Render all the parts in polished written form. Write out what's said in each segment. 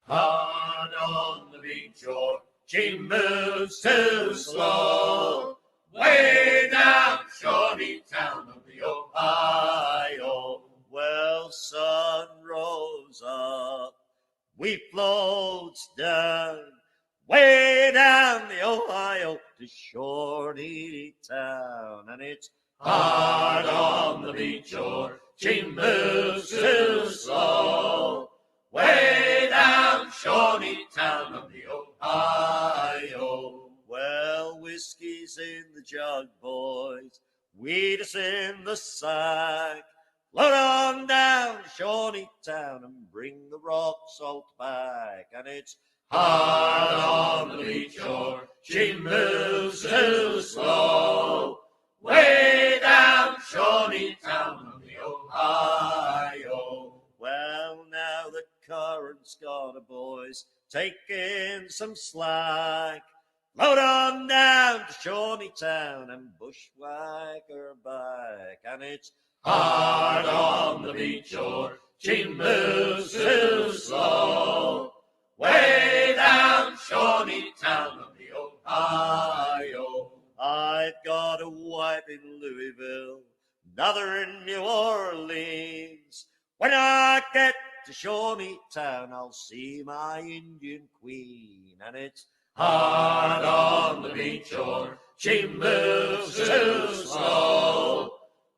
Hard on the beach or she moves too slow. Way down Shawnee Town of the Ohio. Well, sun rose up, we floats down, way down the Ohio to Shawnee Town, and it's hard on the beach or she moves too slow. Way down Shawnee Town of the Ohio. Well, whiskey's in the jug, boys, weed is in the sack. Float on down to Shawnee Town and bring the rock salt back, and it's hard on the beach or she moves too slow. Way down Shawnee Town of the Ohio. Well, now the current's gone, boys, take in some slack. Float on down to Shawnee Town and bushwhack her back, and it's hard on the beach or she moves too slow. Way down Shawnee Town of the Ohio. I've got a wife in Louisville, another in New Orleans. When I get to Shawnee Town, I'll see my Indian queen, and it's hard on the beach or she moves too slow.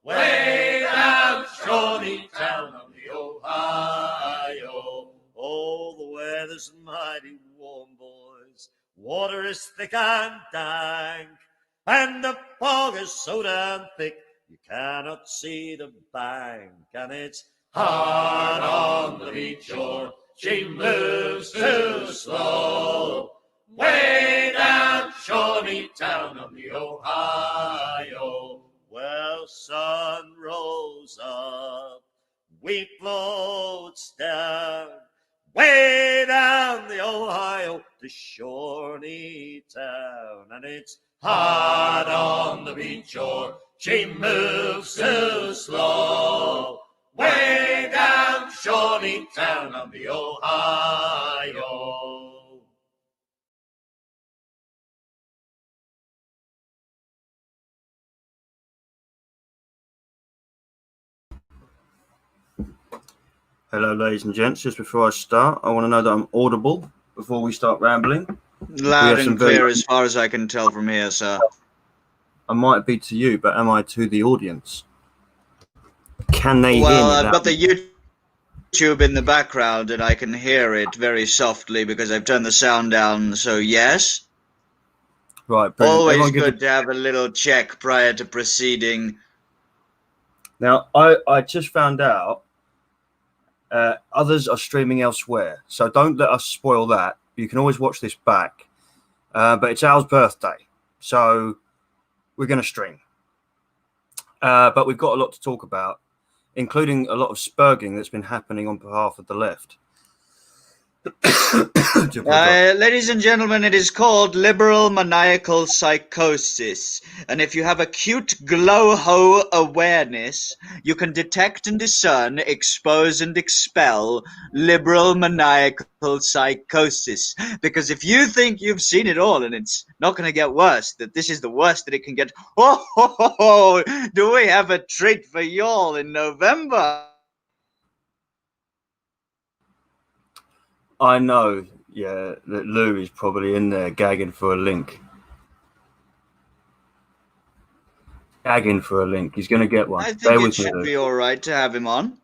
Way down Shawnee Town of the Ohio. Oh, the weather's mighty warm, boys. Water is thick and dank, and the fog is so damn thick you cannot see the bank, and it's hard on the beach or she moves too slow. Way down Shawnee Town of the Ohio. Well, sun rose up, we floats down, way down the Ohio to Shawnee Town, and it's hard on the beach or she moves too slow. Way down Shawnee Town of the Ohio. Hello, ladies and gents. Just before I start, I want to know that I'm audible before we start rambling. Loud and clear as far as I can tell from here, sir. I might be to you, but am I to the audience? Can they hear me? Well, I've got the YouTube in the background and I can hear it very softly because I've turned the sound down, so yes. Right, brilliant. Always good to have a little check prior to proceeding. Now, I just found out others are streaming elsewhere, so don't let us spoil that. You can always watch this back, but it's Al's birthday, so we're going to stream. But we've got a lot to talk about, including a lot of spurging that's been happening on behalf of the left. Ladies and gentlemen, it is called liberal maniacal psychosis. And if you have acute glow-ho awareness, you can detect and discern, expose and expel liberal maniacal psychosis. Because if you think you've seen it all and it's not going to get worse, that this is the worst that it can get, do we have a treat for y'all in November? I know, yeah, that Lou is probably in there gagging for a link. He's going to get one. I think it should be all right to have him on.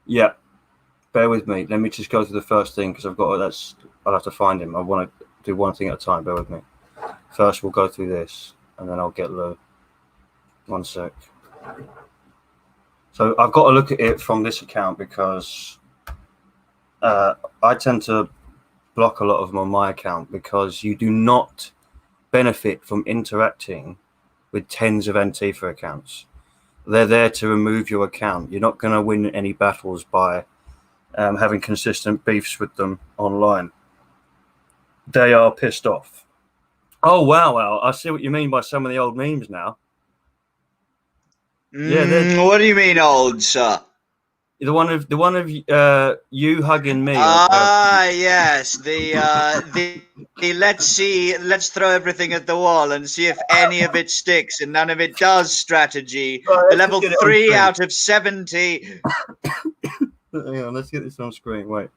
Yeah, bear with me. Let me just go to the first thing because I'll have to find him. I want to do one thing at a time. Bear with me. First, we'll go through this, and then I'll get Lou. One sec. So I've got to look at it from this account because I tend to block a lot of them on my account because you do not benefit from interacting with tens of Antifa accounts. They're there to remove your account. You're not going to win any battles by having consistent beefs with them online. They are pissed off. Oh, wow. I see what you mean by some of the old memes now. What do you mean old, sir? the one of you hugging me. Yes, the let's throw everything at the wall and see if any of it sticks and none of it does strategy. Right, The let's just level get it on 3 screen. out of 70. Hang on, let's get this on screen. Wait.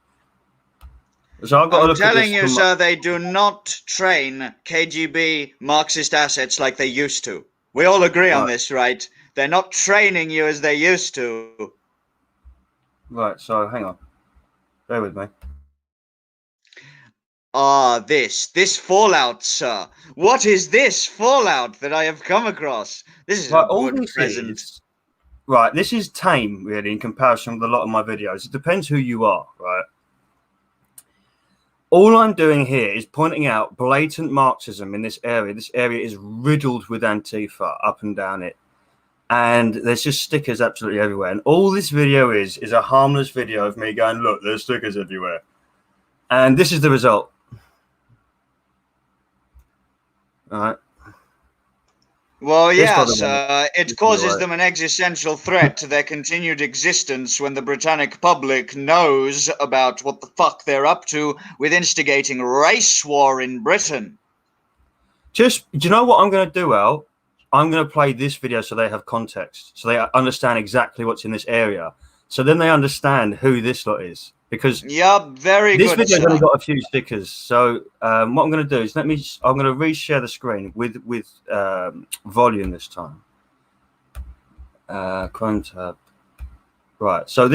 So I've got to I'm look at telling this. you, sir, they do not train KGB Marxist assets like they used to. We all agree on Right. this, right? They're not training you as they used to. Right. So hang on. Bear with me. This Fallout, sir. What is this Fallout that I have come across? This is Right. a All good this present. is. Right. This is tame, really, in comparison with a lot of my videos. It depends who you are, right? All I'm doing here is pointing out blatant Marxism in this area. This area is riddled with Antifa up and down it. And there's just stickers absolutely everywhere. And all this video is a harmless video of me going, look, there's stickers everywhere. And this is the result. All right. Well, This yes, brother it causes them an existential threat to their continued existence when the Britannic public knows about what the fuck they're up to with instigating race war in Britain. Just, do you know what I'm going to do, Al? I'm going to play this video so they have context, so they understand exactly what's in this area. So then they understand who this lot is. Because Yup, very this good. video's Sir. only got a few stickers. So what I'm going to do is I'm going to reshare the screen with volume this time. Chrome tab. Right. So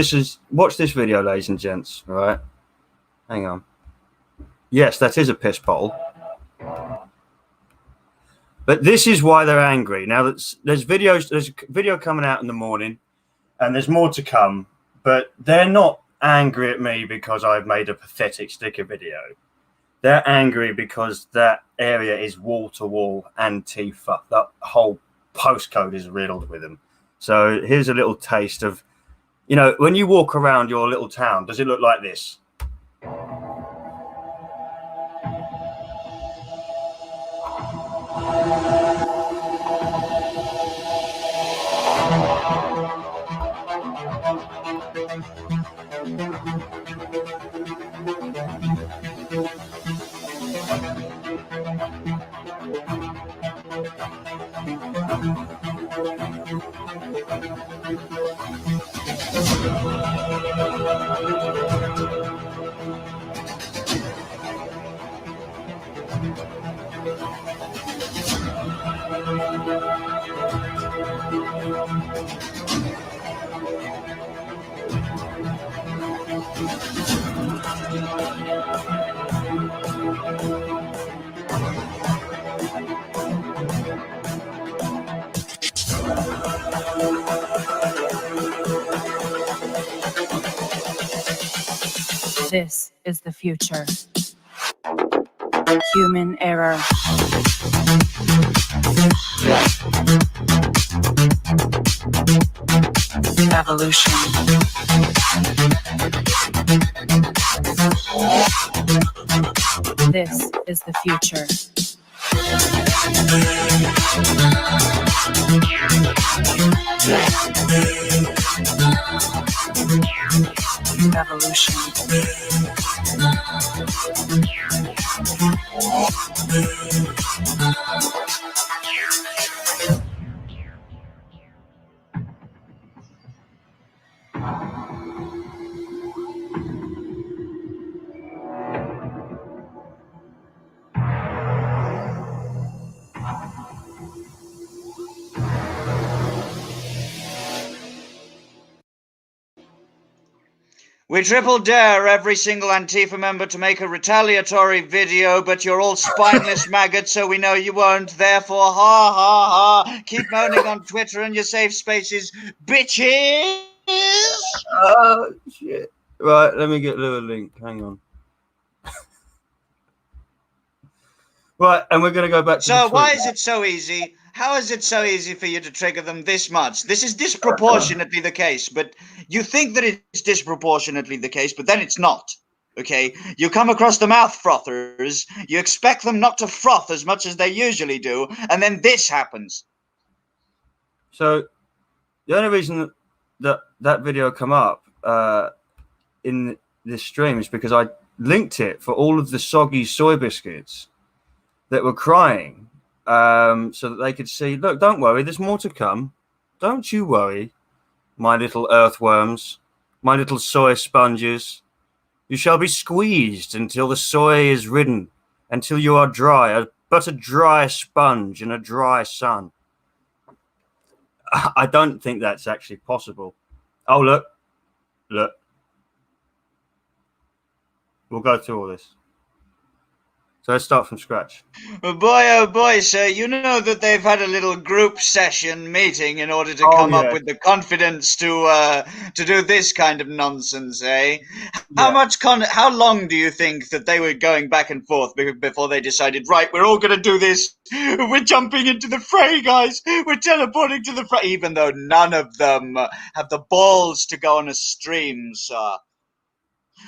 watch this video, ladies and gents. Right. Hang on. Yes, that is a piss poll. But this is why they're angry. Now there's a video coming out in the morning, and there's more to come. But they're not angry at me because I've made a pathetic sticker video. They're angry because that area is wall to wall Antifa. That whole postcode is riddled with them. So here's a little taste of, when you walk around your little town, does it look like this? This is the future. Human error. Evolution. This is the future. Evolution. We triple dare every single Antifa member to make a retaliatory video, but you're all spineless maggots, so we know you won't. Therefore, ha ha ha, keep moaning on Twitter and your safe spaces, bitches! Oh, shit. Right, let me get Lou a link. Hang on. Right, and we're going to go back to So why is it so easy? How is it so easy for you to trigger them this much? This is disproportionately the case, but you think that it's disproportionately the case, but then it's not. Okay? You come across the mouth frothers, you expect them not to froth as much as they usually do, and then this happens. So the only reason that video come up in this stream is because I linked it for all of the soggy soy biscuits that were crying, so that they could see, look, don't worry, there's more to come. Don't you worry, my little earthworms, my little soy sponges. You shall be squeezed until the soy is ridden, until you are dry, but a dry sponge in a dry sun. I don't think that's actually possible. Oh, look. We'll go through all this. So let's start from scratch. Oh boy, sir, you know that they've had a little group session meeting in order to come up with the confidence to do this kind of nonsense, eh? How long do you think that they were going back and forth before they decided, right, we're all going to do this, we're jumping into the fray, guys, we're teleporting to the fray, even though none of them have the balls to go on a stream, sir.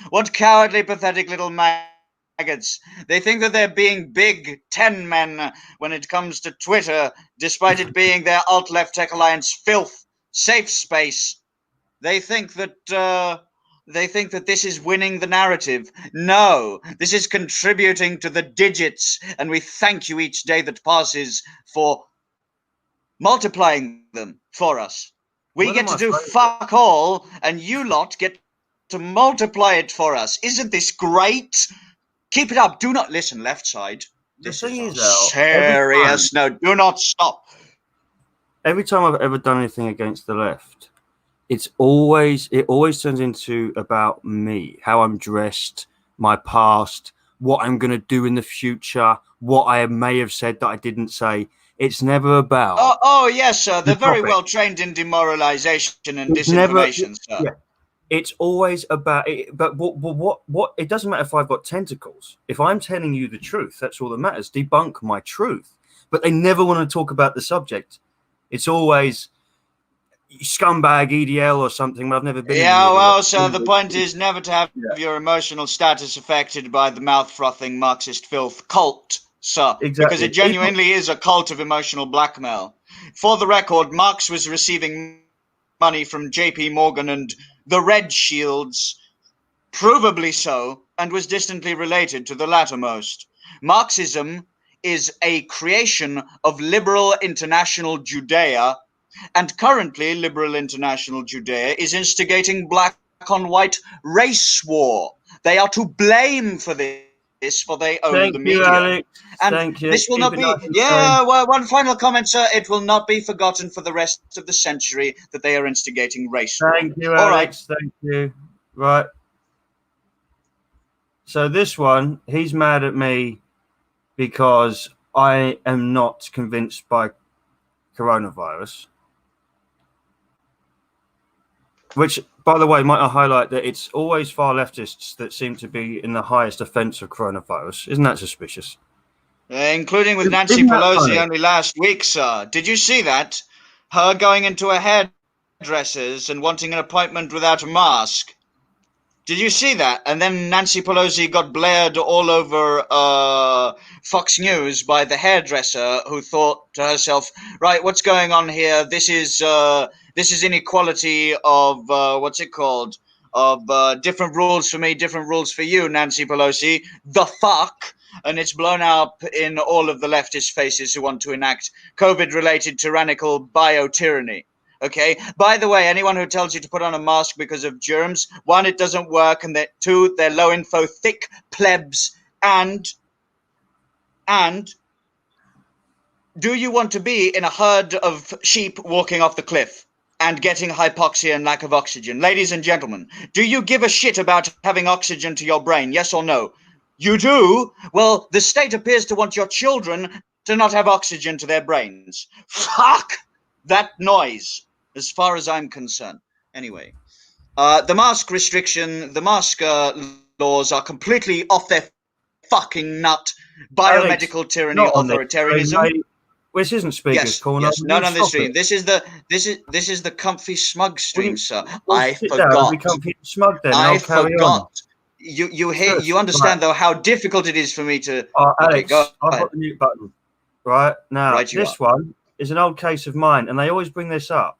What cowardly, pathetic little maggots. They think that they're being big 10 men when it comes to Twitter, despite it being their alt-left tech alliance filth, safe space. They think that this is winning the narrative. No, this is contributing to the digits, and we thank you each day that passes for multiplying them for us. We get to do fuck all, and you lot get to multiply it for us. Isn't this great? Keep it up. Do not listen, left side. This is serious. No, do not stop. Every time I've ever done anything against the left, it always turns into about me, how I'm dressed, my past, what I'm going to do in the future, what I may have said that I didn't say. It's never about. Oh yes, sir. They're very well trained in demoralization and disinformation, sir. Yeah. It's always about it, but what? It doesn't matter if I've got tentacles. If I'm telling you the truth, that's all that matters. Debunk my truth. But they never want to talk about the subject. It's always scumbag EDL or something. But I've never been. Yeah, well, sir, the point is never to have your emotional status affected by the mouth-frothing Marxist filth cult, sir. Exactly. Because it genuinely is a cult of emotional blackmail. For the record, Marx was receiving money from JP Morgan and the Red Shields, provably so, and was distantly related to the lattermost. Marxism is a creation of liberal international Judea, and currently liberal international Judea is instigating black on white race war. They are to blame for this, for they own the media. Alex. And Thank you. this will not be. Well, one final comment, sir. It will not be forgotten for the rest of the century that they are instigating race war. Thank you, Alex. All right. Thank you. Right. So this one, he's mad at me because I am not convinced by coronavirus. Which, by the way, might I highlight that it's always far leftists that seem to be in the highest offence of coronavirus. Isn't that suspicious? Including with Nancy Pelosi only last week, sir. Did you see that? Her going into a hairdresser's and wanting an appointment without a mask. Did you see that? And then Nancy Pelosi got blared all over Fox News by the hairdresser who thought to herself, right, what's going on here? This is inequality of, what's it called? Of different rules for me, different rules for you, Nancy Pelosi. The fuck? And it's blown up in all of the leftist faces who want to enact COVID-related tyrannical bio-tyranny. Okay? By the way, anyone who tells you to put on a mask because of germs, one, it doesn't work, and two, they're low-info, thick plebs, and do you want to be in a herd of sheep walking off the cliff and getting hypoxia and lack of oxygen? Ladies and gentlemen, do you give a shit about having oxygen to your brain, yes or no? You do? Well, the state appears to want your children to not have oxygen to their brains. Fuck that noise, as far as I'm concerned. Anyway, the mask restriction, the mask laws are completely off their fucking nut. Biomedical tyranny, authoritarianism. This isn't Speaker's Corner. Yes, not on this stream. This is the comfy smug stream, sir. I forgot. I forgot. You understand though how difficult it is for me to. Alex, I've got the mute button. Right now, this one is an old case of mine, and they always bring this up.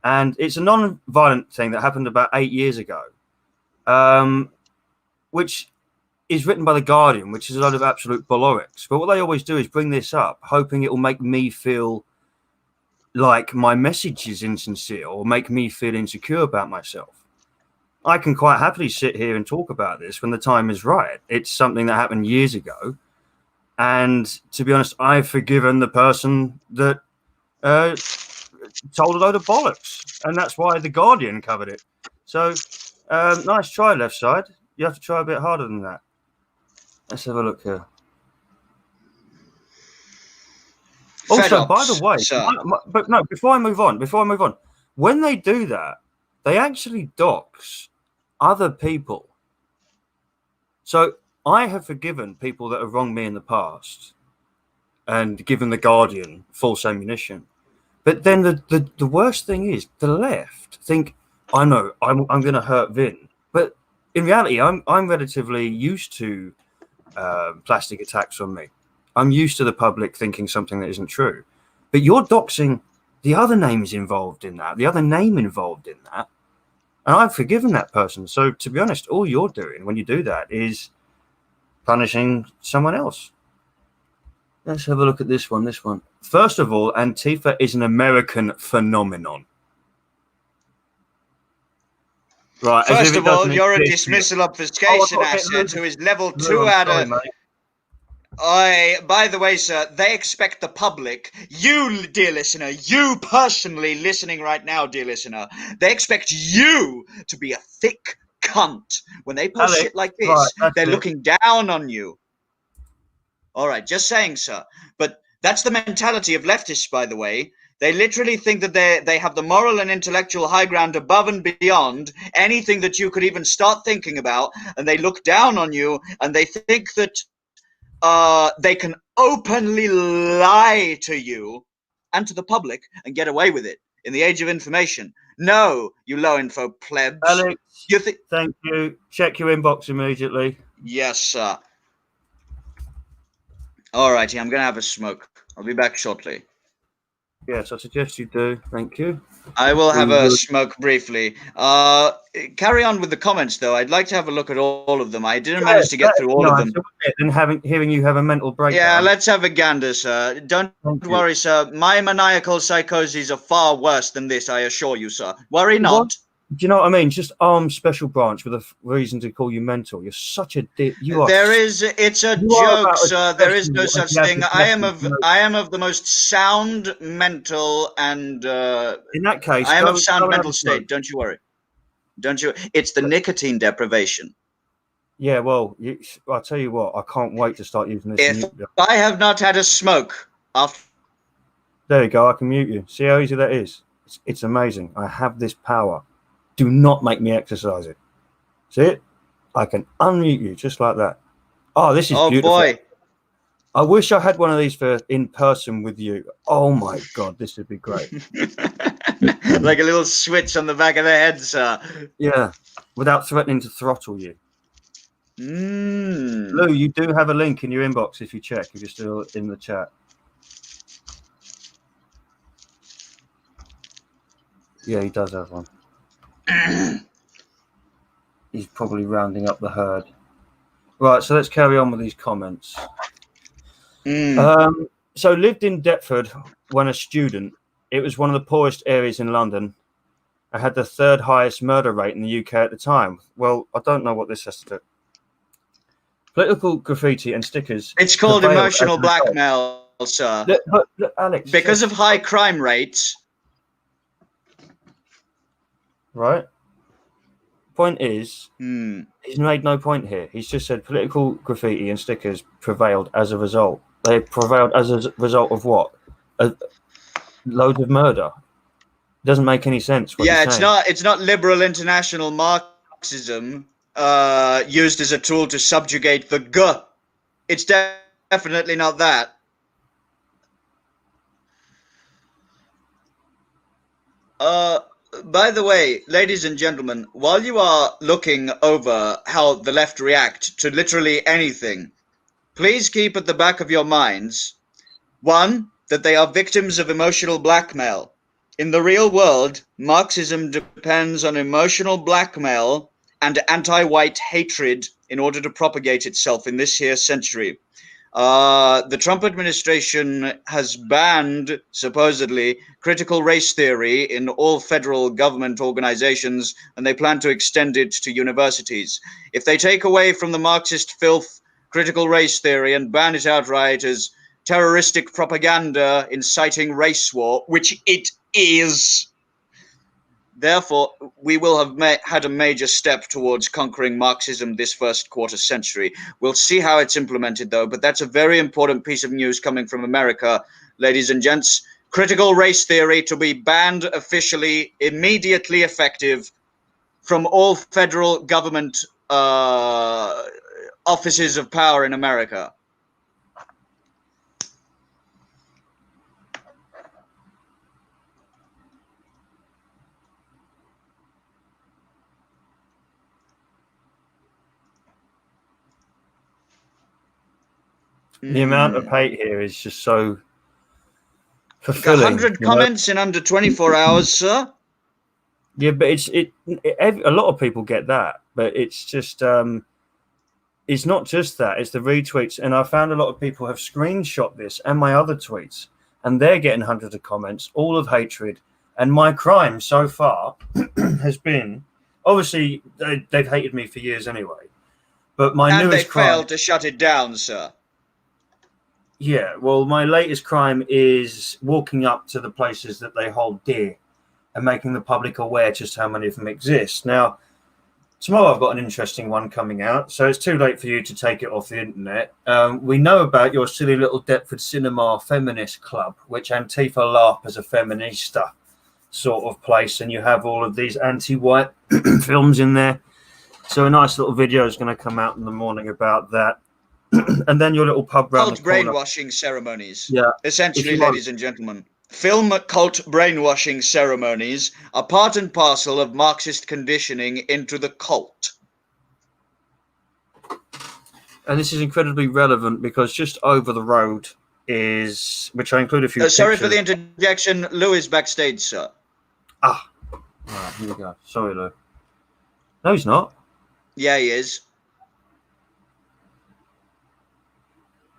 and it's a non-violent thing that happened about 8 years ago, which is written by The Guardian, which is a lot of absolute bollocks. But what they always do is bring this up, hoping it will make me feel like my message is insincere or make me feel insecure about myself. I can quite happily sit here and talk about this when the time is right. It's something that happened years ago. And to be honest, I've forgiven the person that told a load of bollocks. And that's why The Guardian covered it. So, nice try, left side. You have to try a bit harder than that. Let's have a look here. Also, by the way, but no, before I move on, when they do that, they actually dox other people. So I have forgiven people that have wronged me in the past and given The Guardian false ammunition. But then the worst thing is the left think, I know, I'm going to hurt Vin. But in reality, I'm relatively used to plastic attacks on me. I'm used to the public thinking something that isn't true. But you're doxing the other names involved in that, the other name involved in that. And I've forgiven that person. So to be honest, all you're doing when you do that is punishing someone else. Let's have a look at this one. First of all, Antifa is an American phenomenon. Right. First of all, you're a dismissal obfuscation asset who is level 2 out of... By the way, sir, they expect the public, you, dear listener, you personally listening right now, dear listener, they expect you to be a thick cunt. When they post shit like this, they're looking down on you. All right, just saying, sir. But that's the mentality of leftists, by the way. They literally think that they have the moral and intellectual high ground above and beyond anything that you could even start thinking about, and they look down on you, and they think that they can openly lie to you and to the public and get away with it in the age of information. No, you low info plebs. Alex, thank you. Check your inbox immediately. Yes, sir. All righty, I'm going to have a smoke. I'll be back shortly. Yes, I suggest you do. Thank you. I will have a smoke briefly. Carry on with the comments, though. I'd like to have a look at all of them. I didn't manage to get through all of them. And hearing you have a mental breakdown. Yeah, let's have a gander, sir. Don't worry, sir. My maniacal psychoses are far worse than this, I assure you, sir. Worry not. Do you know what I mean? Just armed special branch with a reason to call you mental. You're such a dick. You are. It's a joke, sir. There is no such thing. I am of the most sound mental and. In that case, I am of sound mental state. Don't you worry. Don't you? It's the nicotine deprivation. Yeah, well, I'll tell you what. I can't wait to start using this. If I have not had a smoke after. There you go. I can mute you. See how easy that is. It's amazing. I have this power. Do not make me exercise it. See it? I can unmute you just like that. Oh, this is beautiful. Oh, boy. I wish I had one of these for in person with you. Oh, my God. This would be great. Like a little switch on the back of the head, sir. Yeah. Without threatening to throttle you. Lou, you do have a link in your inbox if you check, if you're still in the chat. Yeah, he does have one. He's probably rounding up the herd. Right, so let's carry on with these comments. So lived in Deptford when a student. It was one of the poorest areas in London. I had the 3rd highest murder rate in the UK at the time. Well, I don't know what this has to do. Political graffiti and stickers. It's called emotional blackmail, sir. Look, Alex. Because of high crime rates. Right. Point is, he's made no point here. He's just said political graffiti and stickers prevailed as a result. They prevailed as a result of what? Loads of murder. Doesn't make any sense. Yeah, it's not liberal international Marxism used as a tool to subjugate the G. It's definitely not that. By the way, ladies and gentlemen, while you are looking over how the left react to literally anything, please keep at the back of your minds, 1, that they are victims of emotional blackmail, In the real world, Marxism depends on emotional blackmail and anti-white hatred in order to propagate itself in this here century. The Trump administration has banned, supposedly, critical race theory in all federal government organizations, and they plan to extend it to universities. If they take away from the Marxist filth critical race theory and ban it outright as terroristic propaganda inciting race war, which it is, therefore, we will have had a major step towards conquering Marxism this first quarter century. We'll see how it's implemented, though, but that's a very important piece of news coming from America, ladies and gents. Critical race theory to be banned officially, immediately effective from all federal government offices of power in America. The amount of hate here is just so fulfilling. 100 comments in under 24 hours, sir. Yeah, but a lot of people get that, but it's just it's not just that, it's the retweets. And I found a lot of people have screenshot this and my other tweets, and they're getting hundreds of comments, all of hatred. And my crime so far has been, obviously they've hated me for years anyway, but my and newest crime, failed to shut it down, sir. Yeah, well, my latest crime is walking up to the places that they hold dear and making the public aware just how many of them exist. Now, tomorrow I've got an interesting one coming out, so it's too late for you to take it off the internet. We know about your silly little Deptford Cinema Feminist Club, which Antifa LARP as a feminista sort of place, and you have all of these anti-white films in there. So a nice little video is going to come out in the morning about that. And then your little pub round cult brainwashing ceremonies. Yeah. Essentially, ladies and gentlemen, film cult brainwashing ceremonies are part and parcel of Marxist conditioning into the cult. And this is incredibly relevant because just over the road is, which I include a few Sorry pictures. for the interjection. Lou is backstage, sir. All right, here we go. Sorry, Lou. No, he's not. Yeah, he is.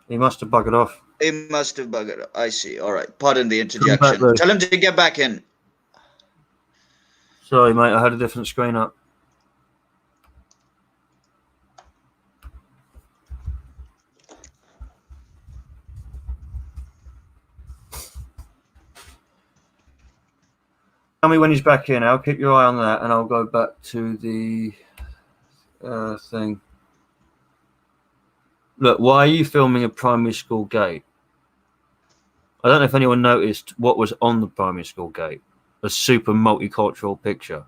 He must have buggered off. He must have buggered up. I see. All right. Pardon the interjection. Tell him to get back in. Sorry, mate. I had a different screen up. Tell me when he's back in. I'll keep your eye on that, and I'll go back to the thing. Look, why are you filming a primary school gate? I don't know if anyone noticed what was on the primary school gate. A super multicultural picture.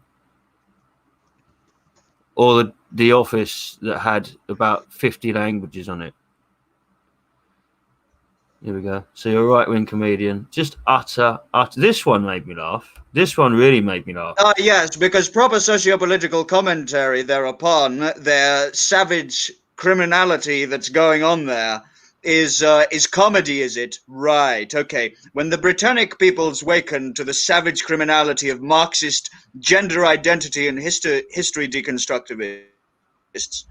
Or the office that had about 50 languages on it. Here we go. So you're a right-wing comedian. Just utter. This one made me laugh. This one really made me laugh. Yes, because proper socio-political commentary thereupon, their savage criminality that's going on there is comedy, is it? Right, okay. When the Britannic peoples waken to the savage criminality of Marxist gender identity and history deconstructivists,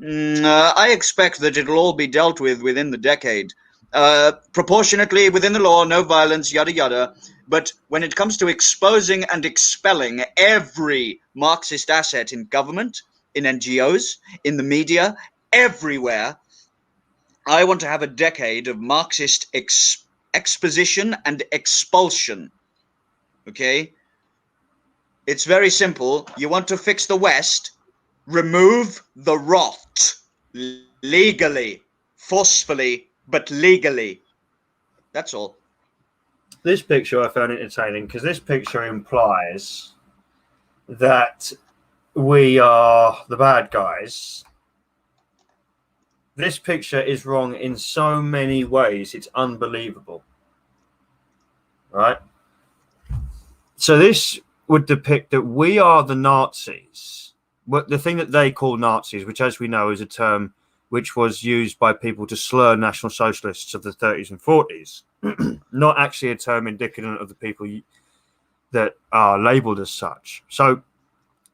I expect that it'll all be dealt with within the decade. Proportionately within the law, no violence, yada yada. But when it comes to exposing and expelling every Marxist asset in government, in NGOs, in the media, everywhere, I want to have a decade of Marxist exposition and expulsion. Okay? It's very simple. You want to fix the West, remove the rot legally, forcefully, but legally. That's all. This picture I found entertaining because this picture implies that we are the bad guys. This picture is wrong in so many ways. It's unbelievable. Right? So this would depict that we are the Nazis. But the thing that they call Nazis, which as we know is a term which was used by people to slur National Socialists of the 30s and 40s, not actually a term indicative of the people that are labelled as such. So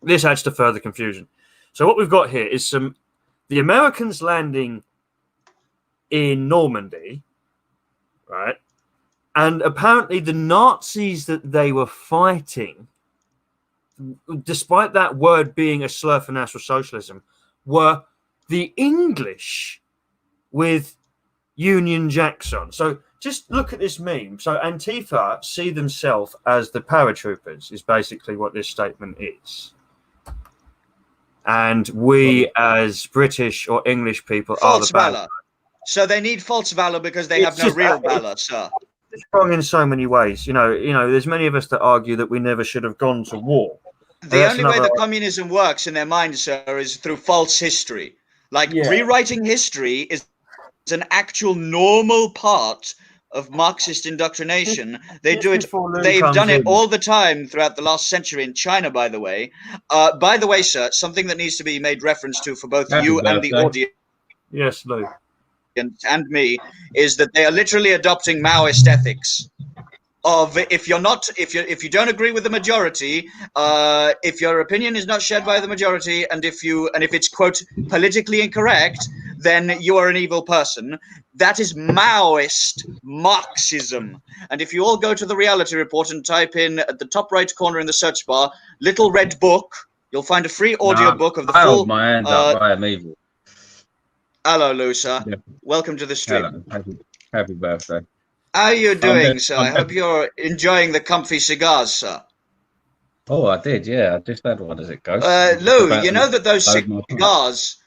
this adds to further confusion. So what we've got here is the Americans landing in Normandy, right? And apparently the Nazis that they were fighting, despite that word being a slur for National Socialism, were the English with Union Jackson. So just look at this meme. So Antifa see themselves as the paratroopers is basically what this statement is. And we as British or English people false are the bad valor. So they need false valor because they have no real valor, sir. It's wrong in so many ways. You know, there's many of us that argue that we never should have gone to war. The only way that communism works in their mind, sir, is through false history. Like rewriting history is an actual normal part of Marxist indoctrination. They do it. They've done it all the time throughout the last century in China, by the way. By the way, sir, something that needs to be made reference to for both you and the audience. Yes, Lou. And me is that they are literally adopting Maoist ethics of if you don't agree with the majority, if your opinion is not shared by the majority, and if it's quote politically incorrect, then you are an evil person. That is Maoist Marxism. And if you all go to the Reality Report and type in at the top right corner in the search bar Little Red Book, you'll find a free audio book of the full. Hold my hand up. I am evil. Hello, Lou, sir. Yeah. Welcome to the stream. Hello. Happy birthday. How are you doing, sir? I hope you're enjoying the comfy cigars, sir. Oh, I did, yeah. I just had one as it goes. Lou, you know that those cigars...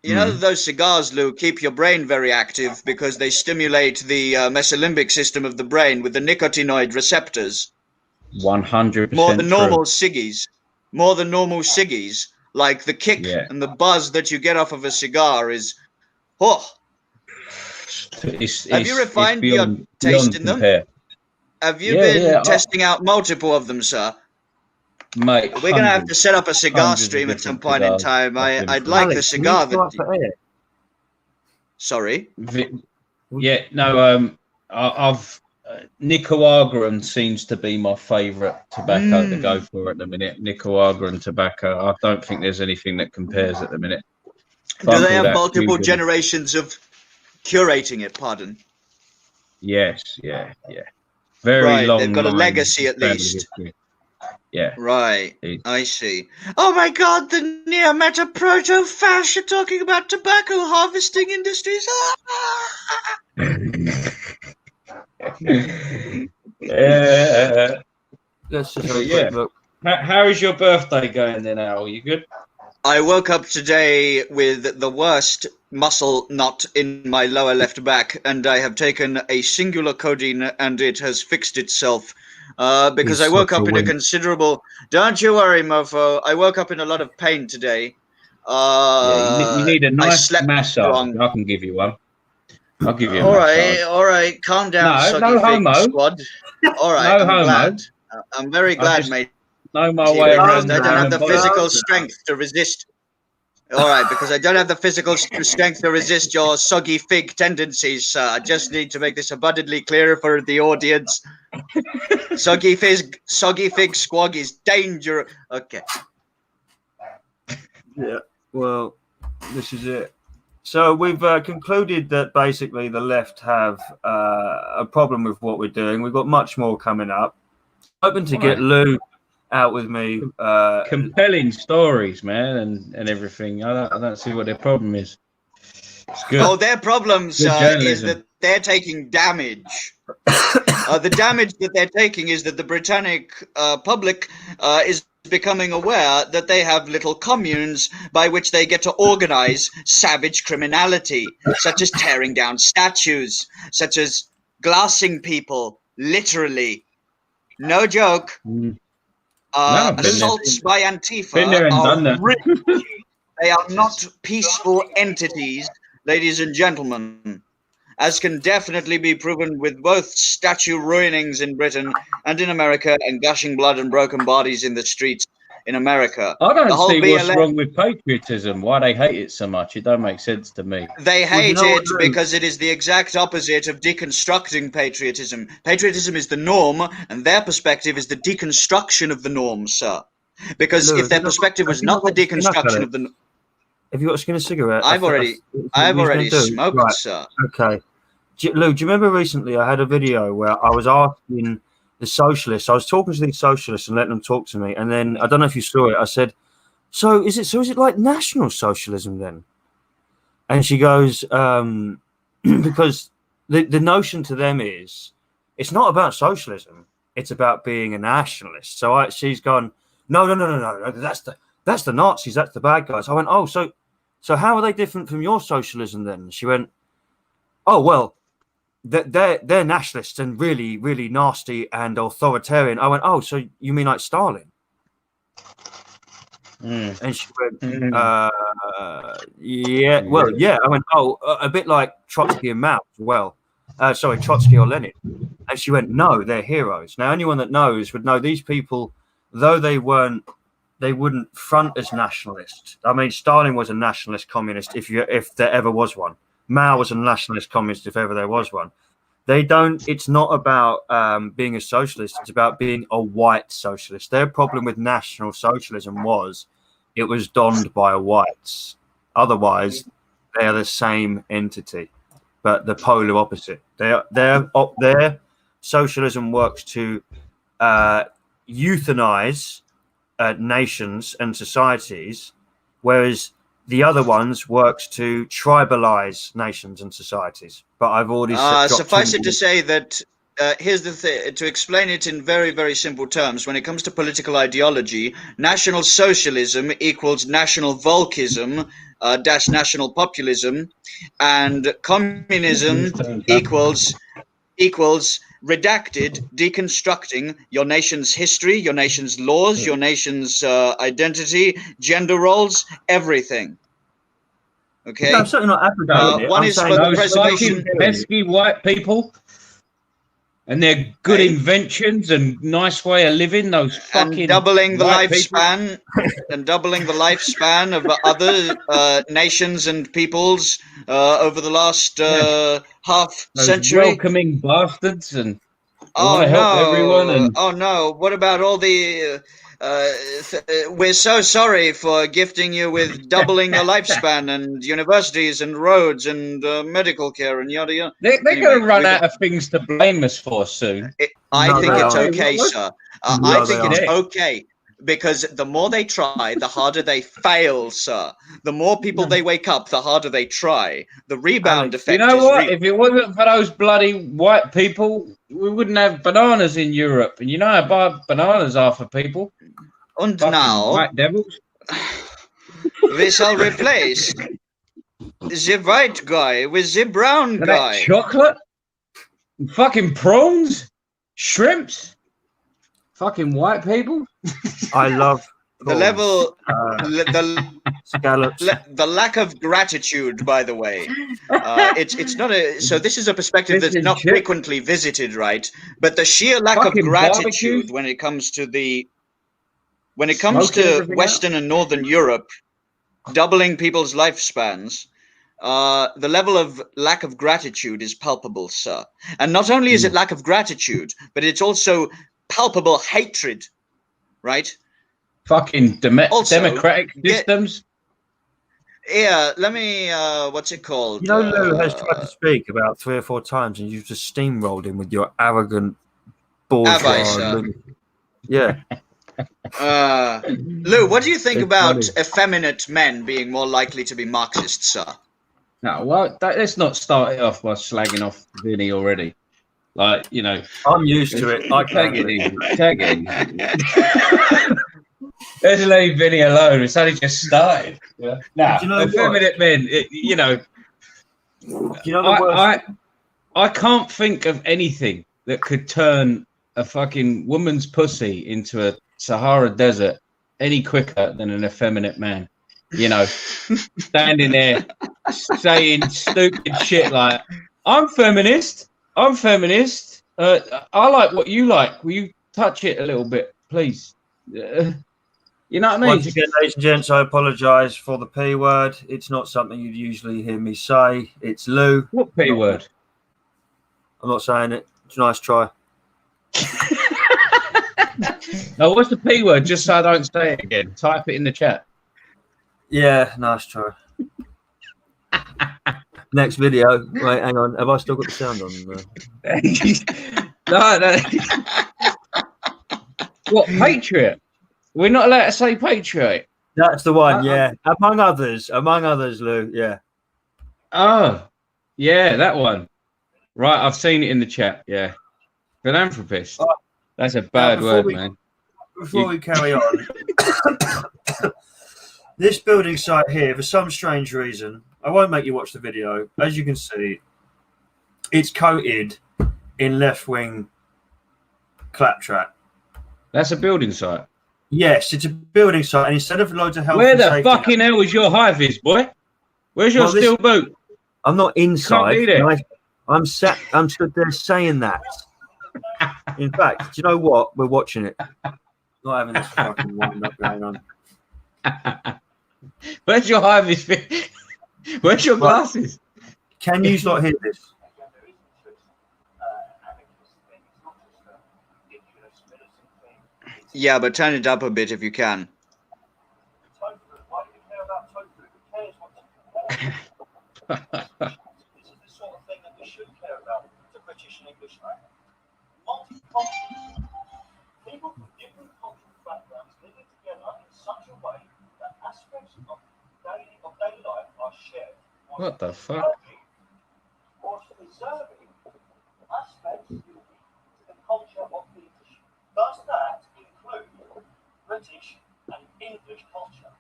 You know that those cigars, Lou, keep your brain very active because they stimulate the mesolimbic system of the brain with the nicotinoid receptors. 100% More than normal ciggies. More than normal ciggies. Like the kick and the buzz that you get off of a cigar is... Oh! Have you refined your taste in them? Have you been testing out multiple of them, sir? Mate, we're going to have to set up a cigar stream at some point in time. I'd like the cigar that... Sorry? Yeah, no, I've... Nicaraguan seems to be my favourite tobacco to go for at the minute. Nicaraguan tobacco. I don't think there's anything that compares at the minute. Do they have multiple generations of curating it? Pardon. Yes, yeah. Very long. They've got a legacy at least. History. Yeah. Right. I see. Oh my God! The near meta proto-fash are talking about tobacco harvesting industries. Let's just have a quick look. How is your birthday going then, Al? You good? I woke up today with the worst muscle knot in my lower left back, and I have taken a singular codeine, and it has fixed itself. Because I woke up in a considerable... Don't you worry, mofo. I woke up in a lot of pain today. You need a nice massage. I can give you one. I'll give you a massage. All right. Calm down, no homo. Squad. All right, no I'm homo. glad. I'm very glad, mate. Know my way around. I don't have the physical strength to resist. All right, because I don't have the physical strength to resist your soggy fig tendencies, sir. I just need to make this abundantly clear for the audience. Soggy fig squog is dangerous. Okay. Yeah, well, this is it. So we've concluded that basically the left have a problem with what we're doing. We've got much more coming up. Hoping to get Lou out with me. Compelling stories, man, and everything. I don't see what their problem is. It's good. Oh, their problem, sir, is that they're taking damage. The damage that they're taking is that the Britannic public is becoming aware that they have little communes by which they get to organize savage criminality, such as tearing down statues, such as glassing people, literally. No joke. Assaults by Antifa are real. They are not peaceful entities, ladies and gentlemen, as can definitely be proven with both statue ruinings in Britain and in America and gushing blood and broken bodies in the streets in America. I don't The whole see what's BLM wrong with patriotism. Why they hate it so much? It don't make sense to me. They Well, you hate know what, it Lou? because it is the exact opposite of deconstructing patriotism. Patriotism is the norm, and their perspective is the deconstruction of the norm, sir. Because Lou, if their perspective was not the deconstruction of the, have you got a skin a cigarette? I've already do? smoked, Right. sir. Okay. Lou, do you remember recently I had a video where I was asking the socialists, I was talking to these socialists and letting them talk to me, and then I don't know if you saw it, I said, so is it like national socialism then? And she goes, because the notion to them is it's not about socialism, it's about being a nationalist. So she's gone, no, that's the Nazis, that's the bad guys. I went, oh, so how are they different from your socialism then? She went, oh well, they're nationalists and really, really nasty and authoritarian. I went, oh, so you mean like Stalin? And she went, yeah, well, yeah. I went, oh, a bit like Trotsky and Mao as well. Sorry, Trotsky or Lenin. And she went, no, they're heroes. Now, anyone that knows would know these people, though they wouldn't front as nationalists. I mean, Stalin was a nationalist communist if there ever was one. Mao was a nationalist communist if ever there was one. They don't. It's not about being a socialist. It's about being a white socialist. Their problem with National Socialism was it was donned by whites. Otherwise, they are the same entity, but the polar opposite. Their socialism works to euthanize nations and societies, whereas the other ones works to tribalize nations and societies. But I've already suffice it to say that here's the thing, to explain it in very, very simple terms. When it comes to political ideology, National Socialism equals national volkism dash national populism, and communism equals redacted, deconstructing your nation's history, your nation's laws, your nation's identity, gender roles, everything. Okay. I'm certainly not advocating it. One I'm is saying for the Those preservation. fucking pesky white people and their good inventions and nice way of living. Those fucking and doubling the white people. lifespan and doubling the lifespan of other nations and peoples over the last half Those century. welcoming bastards, and Oh to help everyone. And oh no! What about all the? We're so sorry for gifting you with doubling your lifespan and universities and roads and medical care and yada yada. they're Anyway, going to run out of things to blame us for soon. I No, think they it's aren't. okay, What? sir. No, I they think it's aren't. okay. Because the more they try, the harder they fail, sir. The more people they wake up, the harder they try. The rebound Alex, effect You know is what? real. If it wasn't for those bloody white people, we wouldn't have bananas in Europe. And you know how bad bananas are for people. And Fucking now, white devils. we shall replace the white guy with the brown And that guy. chocolate, and fucking prawns, shrimps, fucking white people. I love The level, scallops. the lack of gratitude, by the way. It's not a. So this is a perspective that's Fish and not chip. frequently visited, right? But the sheer lack of Fucking gratitude barbecues. when it comes to Smoking everything Western and Northern Europe, doubling people's lifespans. The level of lack of gratitude is palpable, sir. And not only is it lack of gratitude, but it's also palpable hatred, right? Fucking Also, democratic systems. Yeah, let me, what's it called? You know, Lou has tried to speak about 3 or 4 times, and you've just steamrolled him with your arrogant Have I, bourgeois. sir? Yeah. Lou, what do you think It's about funny. effeminate men being more likely to be Marxists, sir? No, well, let's not start it off by slagging off Vinny already. Like, you know, I'm used to it. I tag can't it easy. Tag it easy. Let's leave Vinny alone. It's only just started. Yeah. Now, Do you know what? effeminate men, you know, Do you know the worst? I can't think of anything that could turn a fucking woman's pussy into a Sahara desert any quicker than an effeminate man. You know, standing there saying stupid shit like, I'm feminist. I like what you like. Will you touch it a little bit, please? You know what I mean? Once again, ladies and gents, I apologise for the P word. It's not something you'd usually hear me say. It's Lou. What P word? I'm not saying it. It's a nice try. No, what's the P word? Just so I don't say it again. Type it in the chat. Yeah, nice try. Next video. Wait, hang on. Have I still got the sound on? No. What, Patriot? We're not allowed to say Patriot. That's the one, yeah. Among others, Lou, yeah. Oh, yeah, that one. Right, I've seen it in the chat, yeah. Philanthropist. That's a bad word, man. Before we carry on, this building site here, for some strange reason, I won't make you watch the video. As you can see, it's coated in left-wing claptrap. That's a building site. Yes, it's a building site, and instead of loads of health Where and the safety, fucking hell is your high vis, boy? Where's your steel boot? I'm not inside. Can't eat it. I'm stood there saying that. In fact, do you know what? We're watching it. Not having this fucking wind up going on. Where's your high vis? Where's your glasses? Can you not hear this? Yeah, but turn it up a bit if you can. This is the sort of thing that we should care about to British and English. Multicultural. People from different cultural backgrounds living together in such a way that aspects of daily life are shared. What the fuck? Or preserving aspects to the culture of the English. Does that include British and English culture?